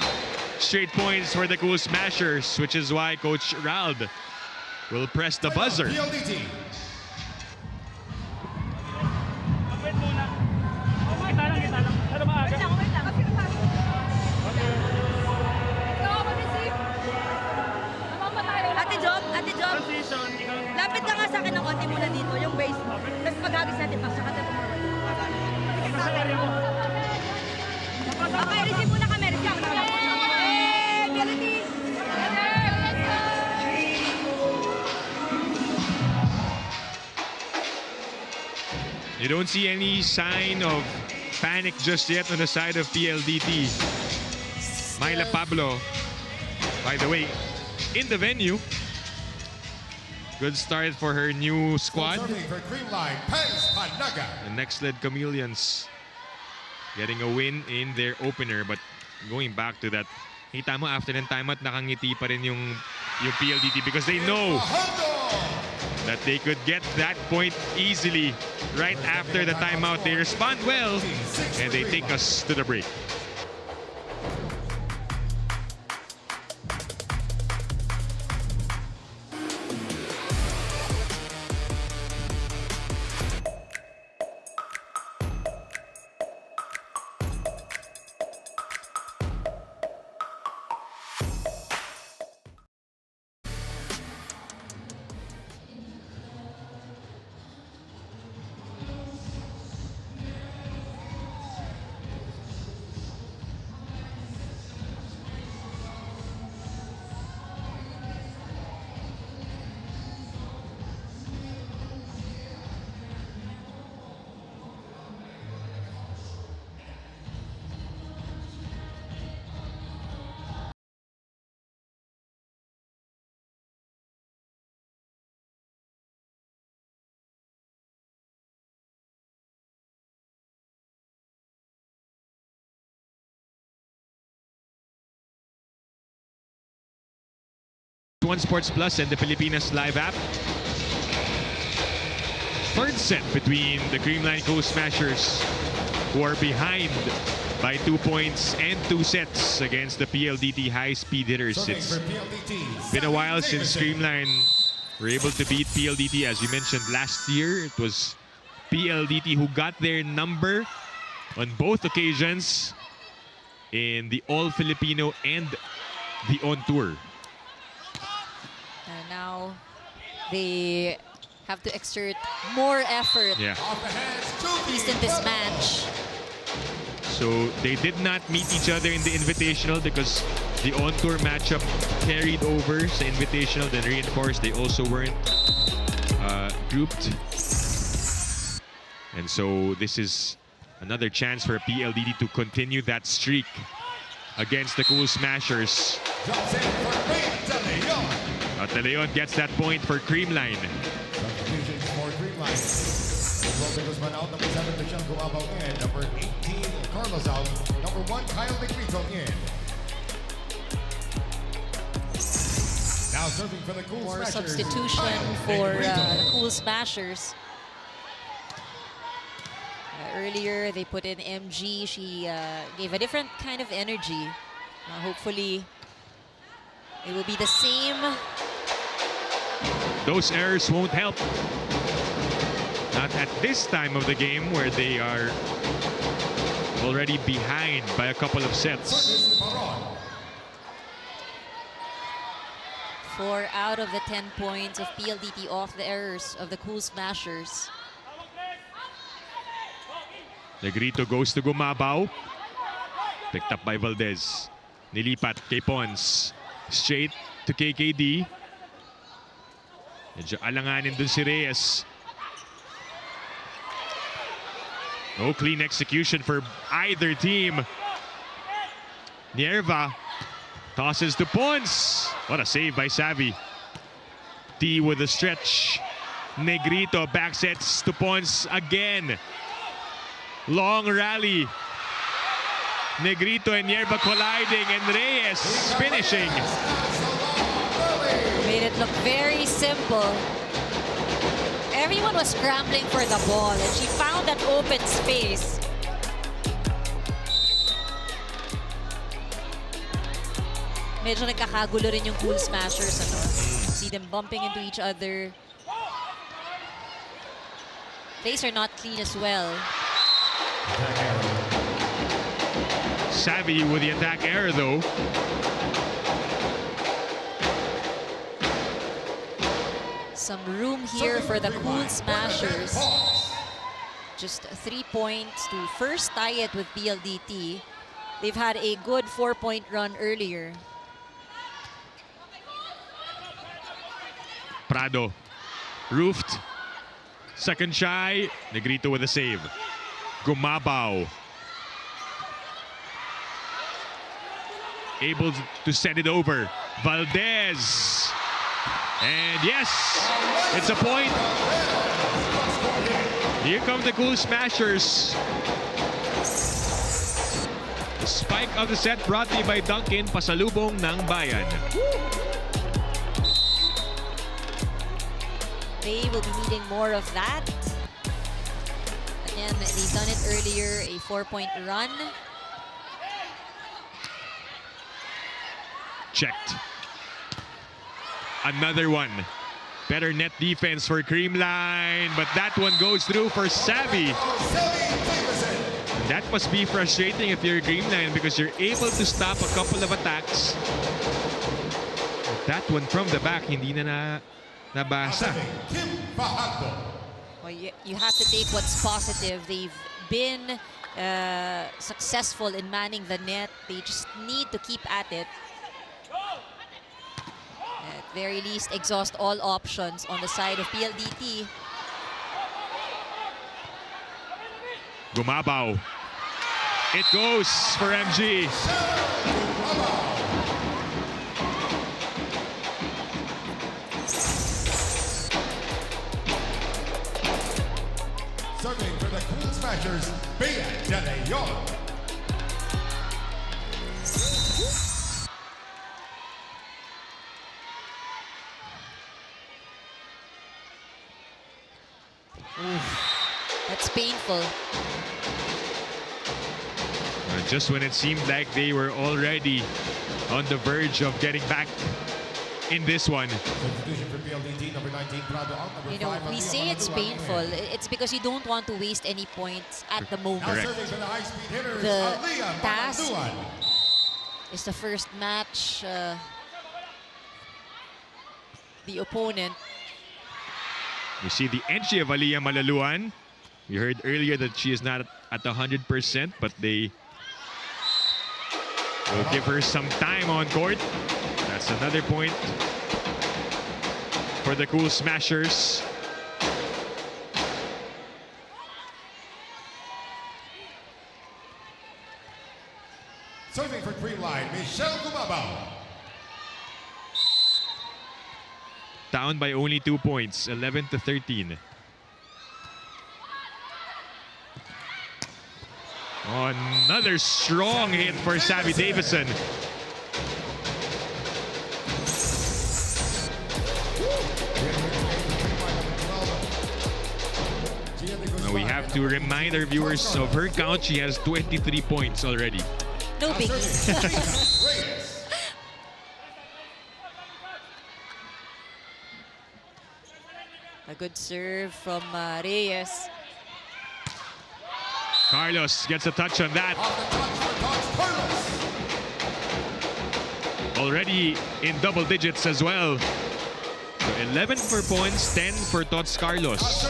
Speaker 2: straight points for the Cool Smashers, which is why Coach Rald will press the buzzer.
Speaker 6: PLDT.
Speaker 8: Wait muna. Kita lang. Ano maaga?
Speaker 9: Wait lang. Kasi mag-receive. Ate Job,
Speaker 8: Transition, ikaw.
Speaker 9: lapit ka nga sa akin ng konti muna dito, yung base mo. Tapos paghagis natin pa, saka tayo forward.
Speaker 8: Kasakali mo.
Speaker 9: Okay, receive muna kami. Receive muna kami. Hey, PLDT! Let's go!
Speaker 2: You don't see any sign of panic just yet on the side of PLDT. Myla Pablo, by the way, in the venue. Good start for her new squad.
Speaker 6: Serving for CREAMLINE, Paz Panaga.
Speaker 2: The next led Chameleons getting a win in their opener, but going back to that, kita mo after ng timeout nakangiti pa rin yung PLDT because they know that they could get that point easily right after the timeout. They respond well and they take us to the break. One Sports Plus and the Filipinas Live app. Third set between the CREAMLINE Coast Smashers, who are behind by 2 points and 2 sets against the PLDT high-speed hitters. It's been a while since CREAMLINE were able to beat PLDT. As you mentioned last year, it was PLDT who got their number on both occasions in the All-Filipino and the On-Tour.
Speaker 3: And now they have to exert more effort, at least in this match.
Speaker 2: So they did not meet each other in the Invitational because the On-Tour matchup carried over sa Invitational, then reinforced. They also weren't grouped. And so this is another chance for PLDT to continue that streak against the Cool Smashers. De Leon gets that point for CREAMLINE.
Speaker 6: Substitutions for CREAMLINE. Out, number 7, Michelle Gumabaw in. Number 18, Carlos out. Number 1, Kyle Negrito in. Now serving for the Cool
Speaker 3: More
Speaker 6: Smashers.
Speaker 3: substitution for the Cool Smashers. Earlier, they put in MG. She gave a different kind of energy. Hopefully, it will be the same.
Speaker 2: Those errors won't help. Not at this time of the game where they are already behind by a couple of sets.
Speaker 3: 4 out of the 10 points of PLDT off the errors of the Cool Smashers.
Speaker 2: Negrito goes to Gumabaw. Picked up by Valdez. Nilipat kay Pons. Straight to KKD. Medyo alanganin dun si Reyes. No clean execution for either team. Nierva tosses to Pons. What a save by Savvy. T with a stretch. Negrito back sets to Pons again. Long rally. Negrito and Nierva colliding, and Reyes finishing.
Speaker 3: Made it look very simple. Everyone was scrambling for the ball, and she found that open space. Medyo nagkakagulo rin yung Cool Smashers. See them bumping into each other. Plays are not clean as well.
Speaker 2: Savvy with the attack error, though.
Speaker 3: Some room here for the Cool Smashers. Just 3 points to first tie it with PLDT. They've had a good 4-point run earlier.
Speaker 2: Prado. Roofed. Second shy. Negrito with a save. Gumabaw. Able to send it over. Valdez. And yes, it's a point. Here come the Cool Smashers. The spike of the set brought to you by Duncan, pasalubong ng bayan.
Speaker 3: They will be needing more of that. Again, they've done it earlier, a 4-point run.
Speaker 2: Checked. Another one. Better net defense for CREAMLINE, but that one goes through for Savvy. That must be frustrating if you're CREAMLINE because you're able to stop a couple of attacks. But that one from the back, hindi na nabasa.
Speaker 3: Well, you have to take what's positive. They've been successful in manning the net. They just need to keep at it. At very least, exhaust all options on the side of PLDT.
Speaker 2: Gumabaw. It goes for MG.
Speaker 6: Serving for the Cool Smashers, Bea De Leon.
Speaker 3: That's painful.
Speaker 2: Just when it seemed like they were already on the verge of getting back in this one.
Speaker 3: You know, we say it's painful. It's because you don't want to waste any points at the moment.
Speaker 2: Correct.
Speaker 3: The task is the first match. The opponent.
Speaker 2: You see the entry of Aliyah Malaluan. We heard earlier that she is not at 100%, but they will give her some time on court. That's another point for the Cool Smashers.
Speaker 6: Serving for CREAMLINE, Michelle Gumabaw.
Speaker 2: Down by only 2 points, 11-13. Another strong hit for Savvy Davison. Now we have to remind our viewers of her count. She has 23 points already.
Speaker 3: No biggie. A good serve from Reyes.
Speaker 2: Carlos gets a touch on that. Already in double digits as well. So 11 for points, 10 for Tots Carlos.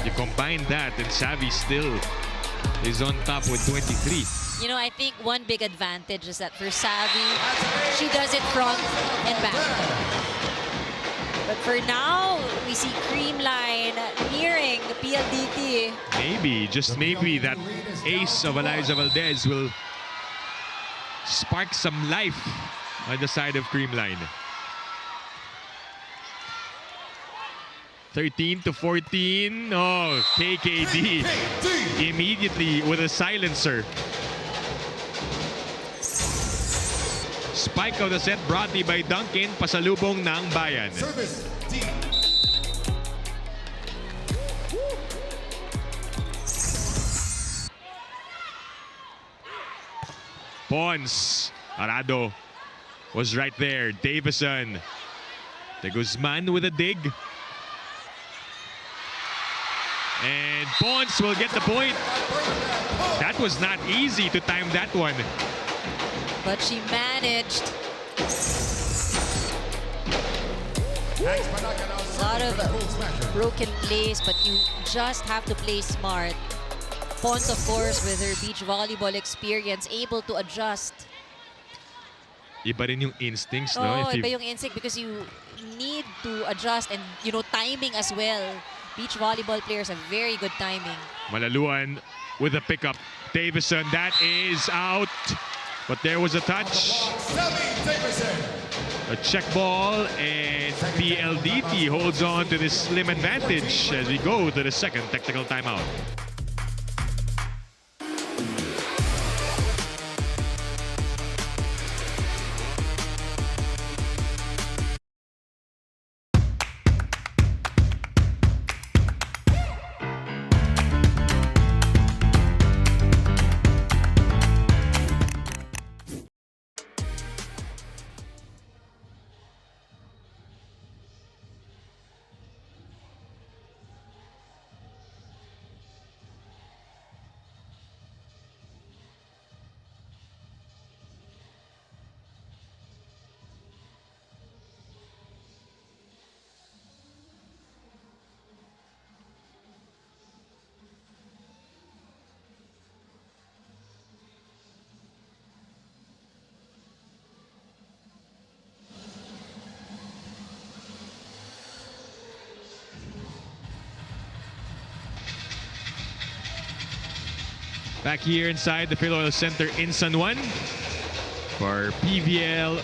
Speaker 2: You combine that and Savvy still is on top with 23.
Speaker 3: You know, I think one big advantage is that for Savvy, she does it front and back. But for now, we see CREAMLINE nearing the PLDT.
Speaker 2: Maybe, just maybe, that ace of Eliza Valdez will spark some life on the side of CREAMLINE. 13-14. Oh, KKD immediately with a silencer. Spike of the set brought to you by Duncan, pasalubong ng bayan.
Speaker 6: Service D.
Speaker 2: Pons, Arado was right there. Davison, De Guzman with a dig. And Pons will get the point. That was not easy to time that one.
Speaker 3: But she managed. A lot of broken plays, but you just have to play smart. Pons, of course, with her beach volleyball experience, able to adjust.
Speaker 2: Iba rin yung instincts, no?
Speaker 3: Oh,
Speaker 2: If
Speaker 3: iba yung instinct because you need to adjust and, you know, timing as well. Beach volleyball players have very good timing.
Speaker 2: Malaluan with a pickup. Davison, that is out. But there was a touch.
Speaker 6: Savvy Davison.
Speaker 2: A check ball, and PLDT holds on to this slim advantage as we go to the second technical timeout. Back here inside the PhilOil Center in San Juan for PVL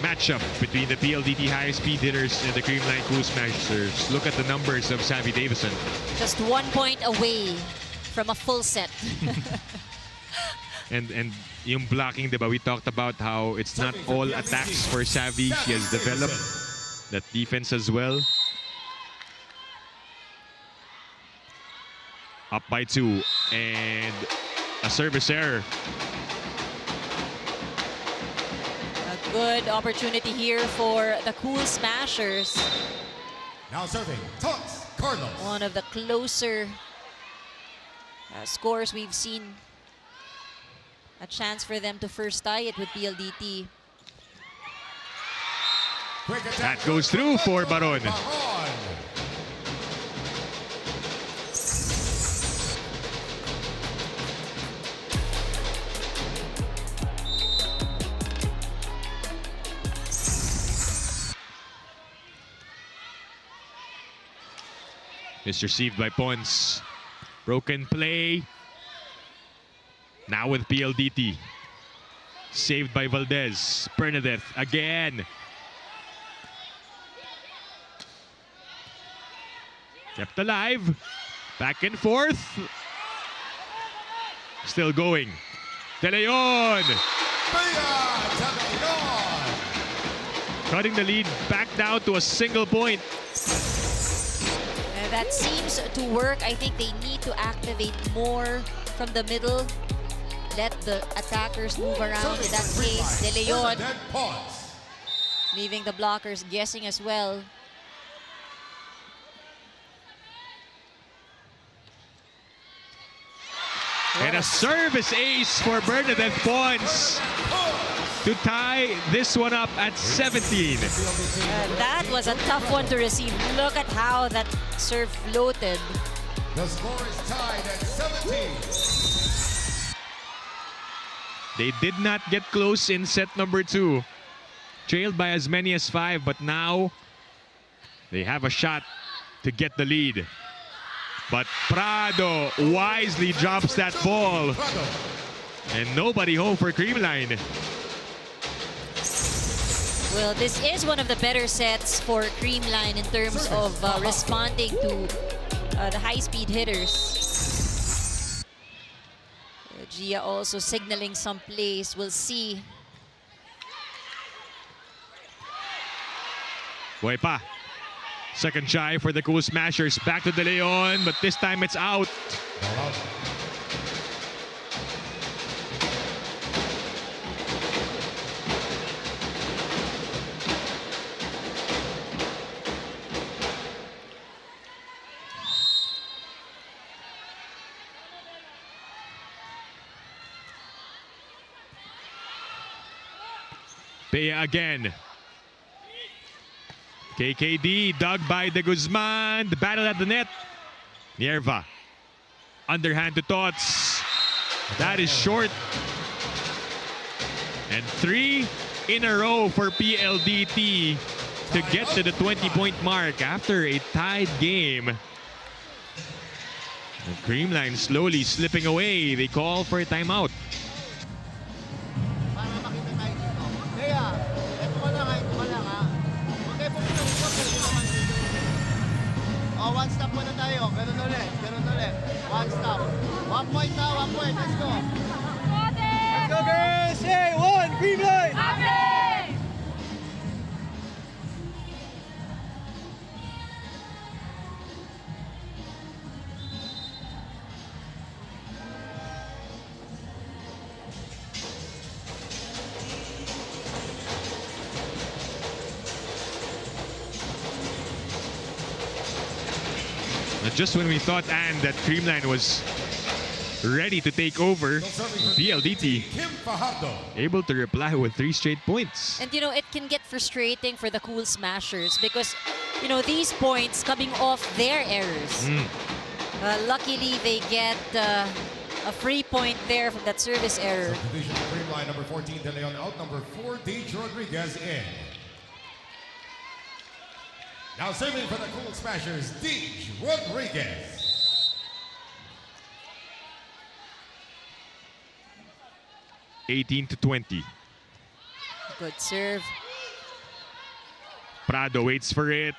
Speaker 2: matchup between the PLDT high-speed hitters and the CREAMLINE Cool Smashers. Look at the numbers of Savvy Davison.
Speaker 3: Just 1 point away from a full set.
Speaker 2: And yung blocking, diba? We talked about how it's not all attacks for Savvy. She has developed that defense as well. Up by 2, and a service error.
Speaker 3: A good opportunity here for the Cool Smashers.
Speaker 6: Now serving, Tots Carlos.
Speaker 3: One of the closer scores we've seen. A chance for them to first tie it with PLDT.
Speaker 2: That goes through for Baron. It's received by Pons. Broken play. Now with PLDT. Saved by Valdez. Bernadette again. Kept alive. Back and forth. Still going. De Leon. Cutting the lead back down to a single point.
Speaker 3: That seems to work. I think they need to activate more from the middle. Let the attackers move around. In that case, De Leon leaving the blockers guessing as well.
Speaker 2: And a service ace for Bernadette Pons to tie this one up at 17.
Speaker 3: That was a tough one to receive. Look at how that serve floated.
Speaker 6: The score is tied at 17.
Speaker 2: They did not get close in set number 2. Trailed by as many as 5, but now they have a shot to get the lead. But Prado wisely drops that ball. And nobody home for CREAMLINE.
Speaker 3: Well, this is one of the better sets for CREAMLINE in terms of responding to the high-speed hitters. Gia also signaling some plays. We'll see.
Speaker 2: Buhay pa. Second try for the Cool Smashers. Back to De Leon, but this time it's out. Pea again. KKD dug by De Guzman. The battle at the net. Nierva. Underhand to Tots. That is short. And 3 in a row for PLDT to get to the 20-point mark after a tied game. And CREAMLINE slowly slipping away. They call for a timeout.
Speaker 7: Para makita tayo dito. Lea, tayo. Ganun ulit. Ganun ulit. One stop. 1 point na, 1 point. Let's go.
Speaker 9: Let's
Speaker 7: go, girls! Hey, one! Creamline!
Speaker 2: Just when we thought, Anne, that CREAMLINE was ready to take over, PLDT able to reply with 3 straight points.
Speaker 3: And you know, it can get frustrating for the Cool Smashers because, you know, these points coming off their errors. Luckily, they get a free point there from that service error.
Speaker 6: Substitution for CREAMLINE, number 14, De Leon out, number 4, Deej Rodriguez in. Now serving for the Cool Smashers, Deej Rodriguez.
Speaker 2: 18-20.
Speaker 3: Good serve.
Speaker 2: Prado waits for it.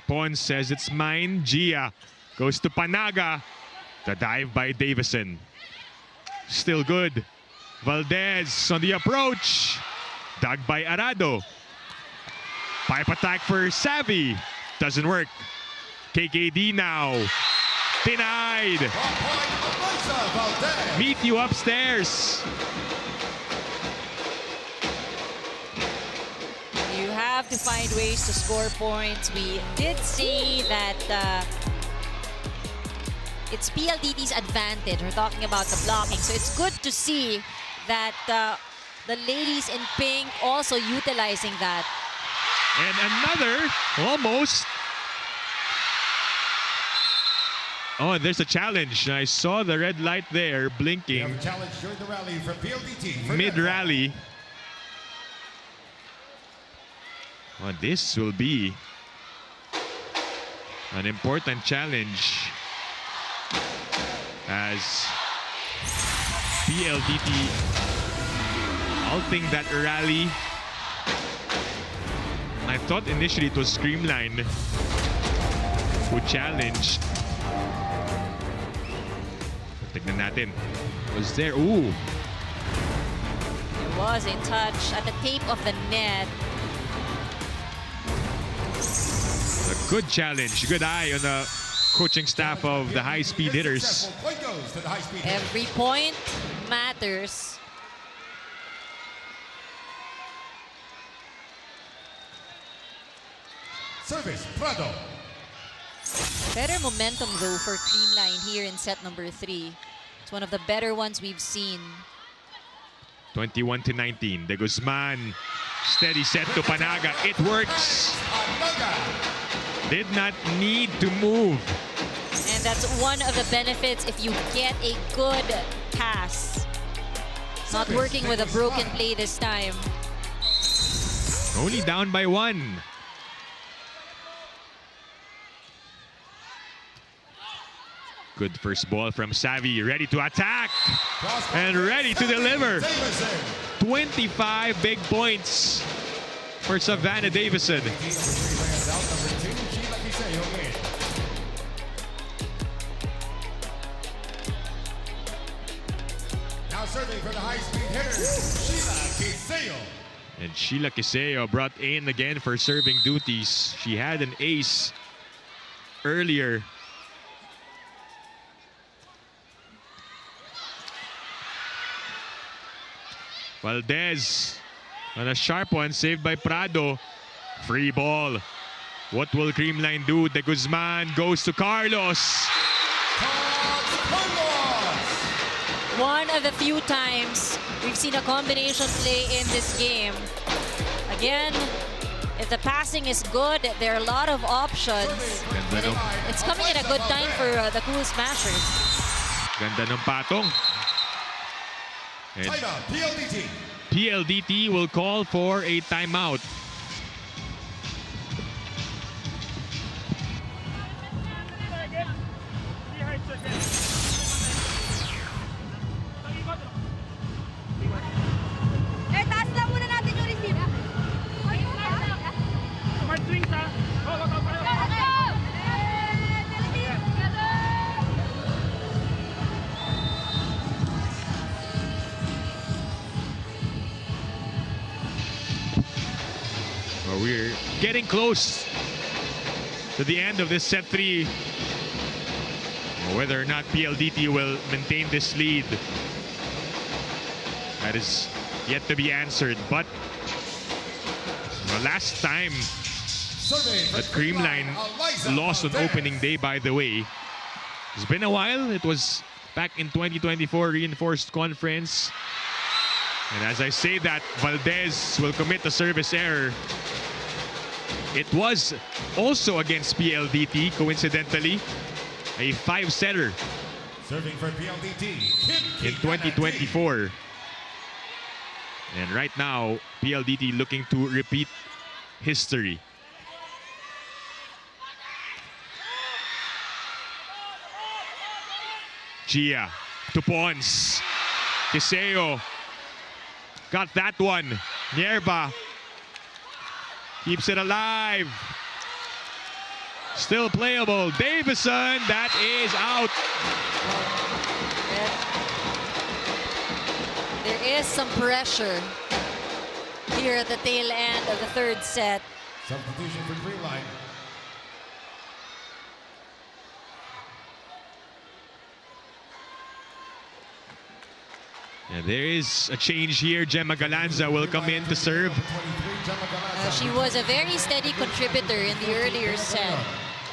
Speaker 2: Pons says it's mine. Gia goes to Panaga. The dive by Davison. Still good. Valdez on the approach. Dug by Arado. Pipe attack for Savvy. Doesn't work. KKD now. Denied. Meet you upstairs.
Speaker 3: You have to find ways to score points. We did see that it's PLDT's advantage. We're talking about the blocking. So it's good to see that the ladies in pink also utilizing that.
Speaker 2: And another, almost. Oh, there's a challenge. I saw the red light there blinking.
Speaker 6: We have a challenge during the rally from PLDT.
Speaker 2: Mid-rally. Well, this will be an important challenge as PLDT halting that rally. I thought initially it was CREAMLINE who challenged. Tignan natin. Was there? Ooh.
Speaker 3: It was in touch at the tape of the net.
Speaker 2: A good challenge. Good eye on the coaching staff of the high-speed hitters.
Speaker 3: Every point matters.
Speaker 6: Service, Prado.
Speaker 3: Better momentum though for CREAMLINE here in set number 3. It's one of the better ones we've seen.
Speaker 2: 21-19. De Guzman. Steady set to Panaga. It works. Did not need to move.
Speaker 3: And that's one of the benefits if you get a good pass. Not working with a broken play this time.
Speaker 2: Only down by 1. Good first ball from Savvy. Ready to attack. And ready to deliver. 25 big points for Savannah Davison.
Speaker 6: Now serving for the high-speed hitters, Sheila Quiseo.
Speaker 2: And Sheila Quiseo brought in again for serving duties. She had an ace earlier. Valdez on a sharp one, saved by Prado. Free ball. What will CREAMLINE do? De Guzman goes to Carlos.
Speaker 3: One of the few times we've seen a combination play in this game. Again, if the passing is good, there are a lot of options. It's coming at a good time for the Cool Smashers.
Speaker 2: Ganda ng patong. And
Speaker 6: PLDT.
Speaker 2: PLDT will call for a timeout.
Speaker 9: Taas lang muna natin yung receive.
Speaker 8: Smart swings ha. Go, go, go, go.
Speaker 2: We're getting close to the end of this set 3. Whether or not PLDT will maintain this lead, that is yet to be answered. But the last time that CREAMLINE lost on opening day, by the way, it's been a while. It was back in 2024 Reinforced Conference. And as I say that, Valdez will commit a service error. It was also against PLDT, coincidentally, a 5-setter
Speaker 6: Serving for PLDT,
Speaker 2: in 2024. And right now, PLDT looking to repeat history. Gia to Pons. Kiseo got that one. Nierba keeps it alive. Still playable. Davison, that is out.
Speaker 3: There is some pressure here at the tail end of the third set.
Speaker 6: substitution for CREAMLINE.
Speaker 2: And there is a change here. Gemma Galanza will come in to serve.
Speaker 3: She was a very steady contributor in the earlier set.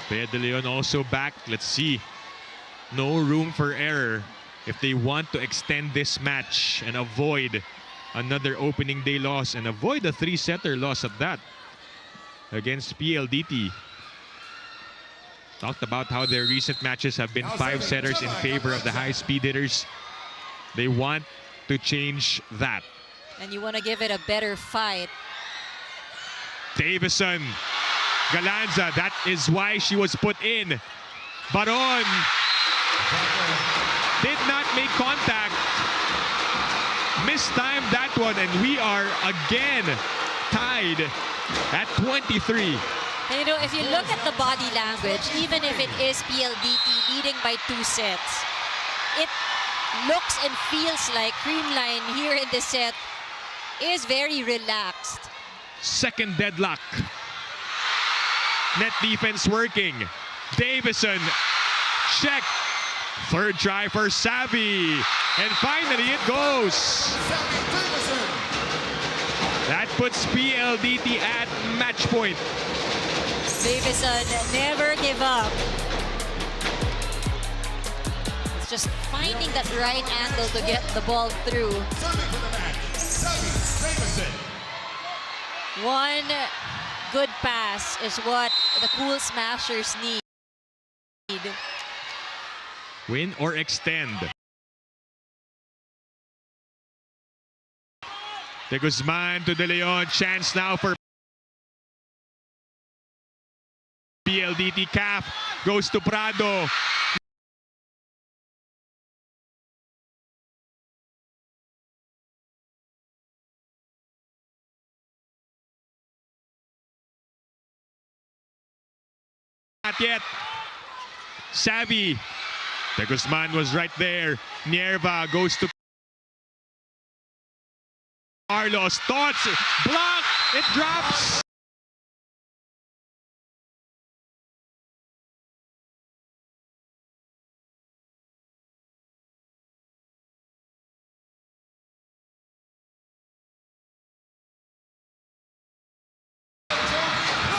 Speaker 2: Bea De Leon also back. Let's see. No room for error if they want to extend this match and avoid another opening day loss and avoid a 3-setter loss at that against PLDT. Talked about how their recent matches have been 5-setters in favor of the high-speed hitters. They want to change that.
Speaker 3: And you want to give it a better fight.
Speaker 2: Davison, Galanza, that is why she was put in. Baron did not make contact. Mistimed that one, and we are again tied at 23.
Speaker 3: And you know, if you look at the body language, even if it is PLDT leading by 2 sets, it looks and feels like CREAMLINE here in this set is very relaxed.
Speaker 2: Second deadlock. Net defense working. Davison, check. Third try for Savvy. And finally it goes. That puts PLDT at match point.
Speaker 3: Davison, never give up. It's just finding that right angle to get the ball through. One good pass is what the Cool Smashers need.
Speaker 2: Win or extend. De Guzman to De Leon. Chance now for PLDT. Calf goes to Prado. Not yet. Savvy. De Guzman was right there. Nierva goes to Carlos. Thoughts. Block. It drops.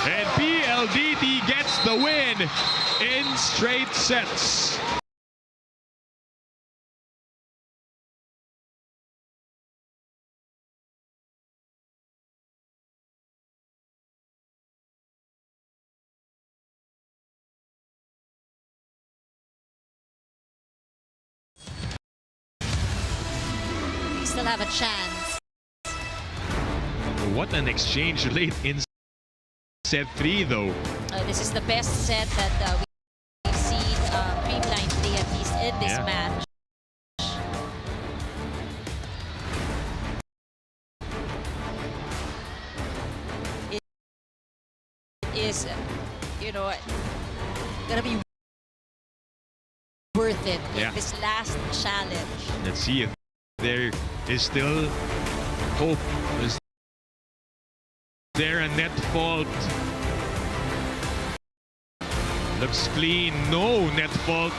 Speaker 2: And PLDT gets the win in straight sets.
Speaker 3: We still have a chance.
Speaker 2: What an exchange late in set 3, though.
Speaker 3: This is the best set that we've seen CREAMLINE play, at least in this match. It is, you know, gonna be worth it in this last challenge.
Speaker 2: Let's see if there is still hope. there a net fault? Looks clean. No net fault.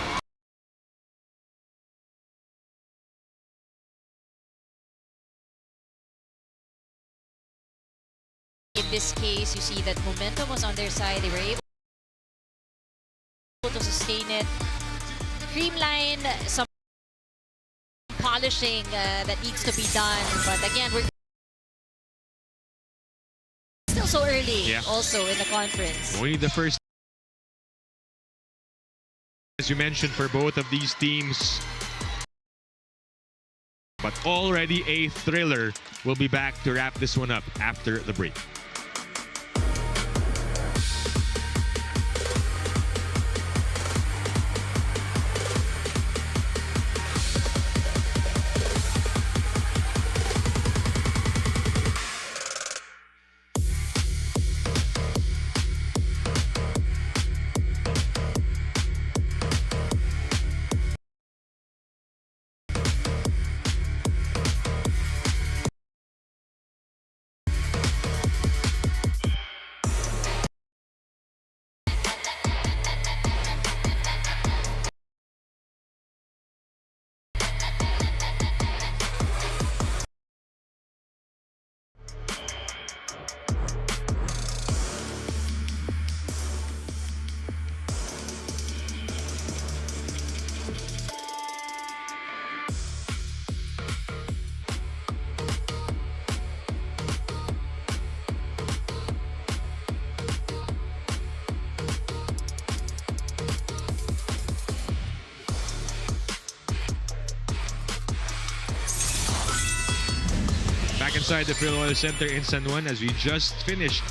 Speaker 3: In this case, you see that momentum was on their side. They were able to sustain it. CREAMLINE, some polishing that needs to be done. But again, we're still so early also in the conference.
Speaker 2: Only the first, as you mentioned, for both of these teams. But already a thriller. We'll be back to wrap this one up after the break. Back inside the PLDT Center in San Juan as we just finished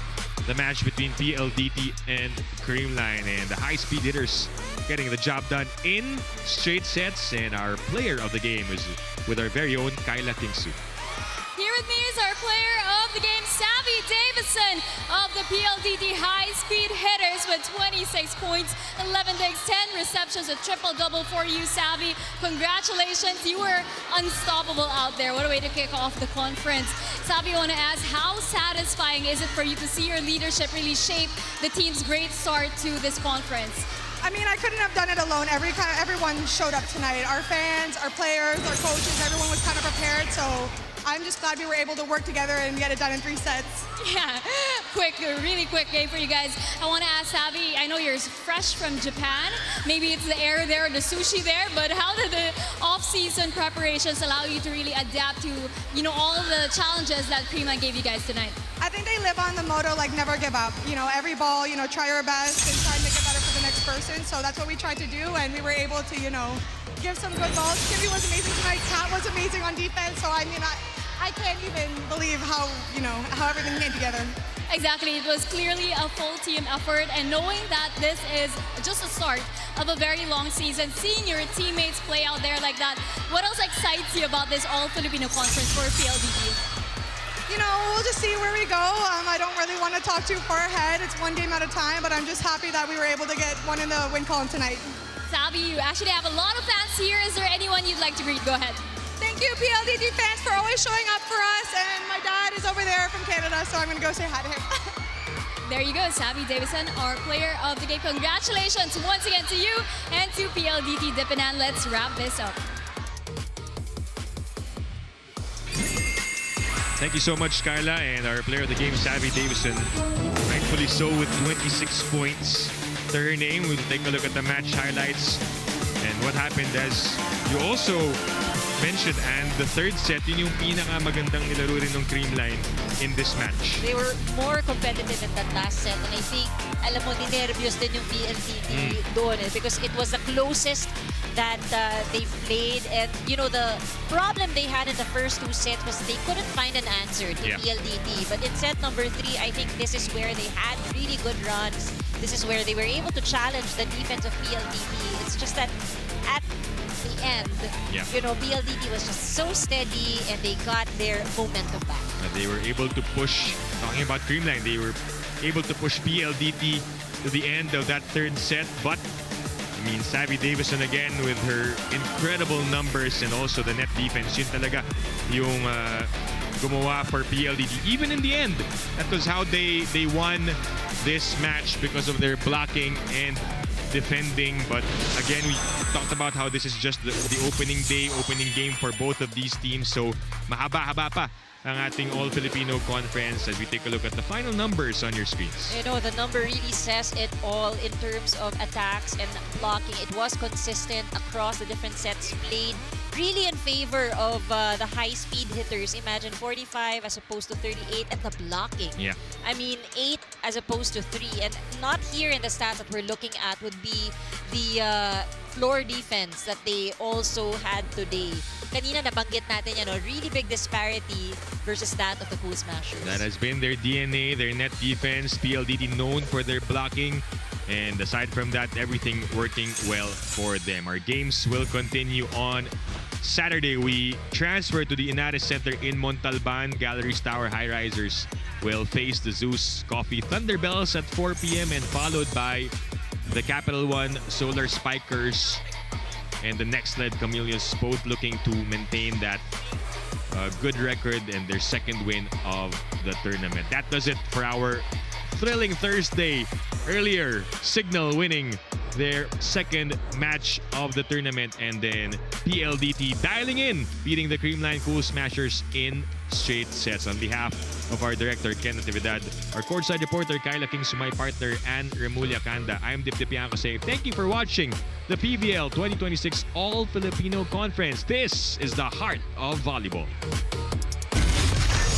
Speaker 2: the match between PLDT and CREAMLINE, and the high-speed hitters getting the job done in straight sets. And our player of the game is with our very own Kyla Kingsu.
Speaker 4: Here with me is our player of the game, Savvy Davison of the PLDT high-speed hitters with 26 points, 11 digs, 10 receptions, a triple-double for you, Savvy. Congratulations, you were unstoppable out there. What a way to kick off the conference. Savvy, I want to ask, how satisfying is it for you to see your leadership really shape the team's great start to this conference?
Speaker 9: I mean, I couldn't have done it alone. Everyone showed up tonight. Our fans, our players, our coaches, everyone was kind of prepared. So I'm just glad we were able to work together and get it done in 3 sets.
Speaker 4: Yeah, really quick game for you guys. I want to ask Savvy, I know you're fresh from Japan. Maybe it's the air there or the sushi there, but how did the off-season preparations allow you to really adapt to, you know, all the challenges that CREAMLINE gave you guys tonight?
Speaker 9: I think they live on the motto, like, never give up. You know, every ball, you know, try your best and try and make it better for the next person. So that's what we tried to do, and we were able to, you know, give some good balls. Kimmy was amazing tonight. Kat was amazing on defense. So, I mean, I can't even believe how, you know, how everything came together.
Speaker 4: Exactly, it was clearly a full team effort, and knowing that this is just the start of a very long season, seeing your teammates play out there like that, what else excites you about this All-Filipino Conference for PLDT?
Speaker 9: You know, we'll just see where we go. I don't really want to talk too far ahead. It's one game at a time, but I'm just happy that we were able to get one in the win column tonight.
Speaker 4: Savvy, you actually have a lot of fans here. Is there anyone you'd like to greet? Go ahead.
Speaker 9: Thank you, PLDT fans, for always showing up for us. And my dad is over there from Canada, so I'm going to go say hi to him.
Speaker 4: There you go, Savvy Davison, our player of the game. Congratulations once again to you and to PLDT Dipinan. Let's wrap this up.
Speaker 2: Thank you so much, Kyla, and our player of the game, Savvy Davison. Rightfully so with 26 points to her name. We'll take a look at the match highlights and what happened, as you also mentioned, and the third set, yun yung pinakamagandang nilaro rin ng CREAMLINE in this match.
Speaker 3: They were more competitive in that last set, and I think, alam mo, ninervyos din yung PLDT doon because it was the closest that they played, and you know, the problem they had in the first 2 sets was they couldn't find an answer to PLDT. But in set number 3, I think this is where they had really good runs. This is where they were able to challenge the defense of PLDT. It's just that at the end, you know, PLDT was just so steady and they got their momentum back.
Speaker 2: They were able to push, talking about CREAMLINE, they were able to push PLDT to the end of that third set, but I mean, Savvy Davison again with her incredible numbers and also the net defense. Yun talaga yung gumawa for PLDT. Even in the end, that was how they won this match because of their blocking and defending. But again, we talked about how this is just the opening day, opening game for both of these teams. So mahaba-haba pa ang ating All-Filipino Conference as we take a look at the final numbers on your screens.
Speaker 3: You know, the number really says it all in terms of attacks and blocking. It was consistent across the different sets played, really in favor of the high-speed hitters. Imagine 45 as opposed to 38, and the blocking.
Speaker 2: Yeah.
Speaker 3: I mean, 8 as opposed to 3. And not here in the stats that we're looking at would be the floor defense that they also had today. Kanina nabanggit natin yan, really big disparity versus that of the Cool Smashers.
Speaker 2: That has been their DNA, their net defense. PLDT known for their blocking. And aside from that, everything working well for them. Our games will continue on Saturday. We transfer to the Inares Center in Montalban. Galleries Tower High Risers will face the Zeus Coffee Thunderbells at 4 p.m. and followed by the Capital One Solar Spikers and the next led Camellias, both looking to maintain that good record and their second win of the tournament. That does it for our thrilling Thursday. Earlier, Signal winning their second match of the tournament, and then PLDT dialing in, beating the CREAMLINE Cool Smashers in straight sets. On behalf of our director, Ken Natividad, our courtside reporter, Kyla Kings, my partner, and Remulia Kanda, I'm Dip Dipianco saying thank you for watching the PVL 2026 All-Filipino Conference. This is the heart of volleyball.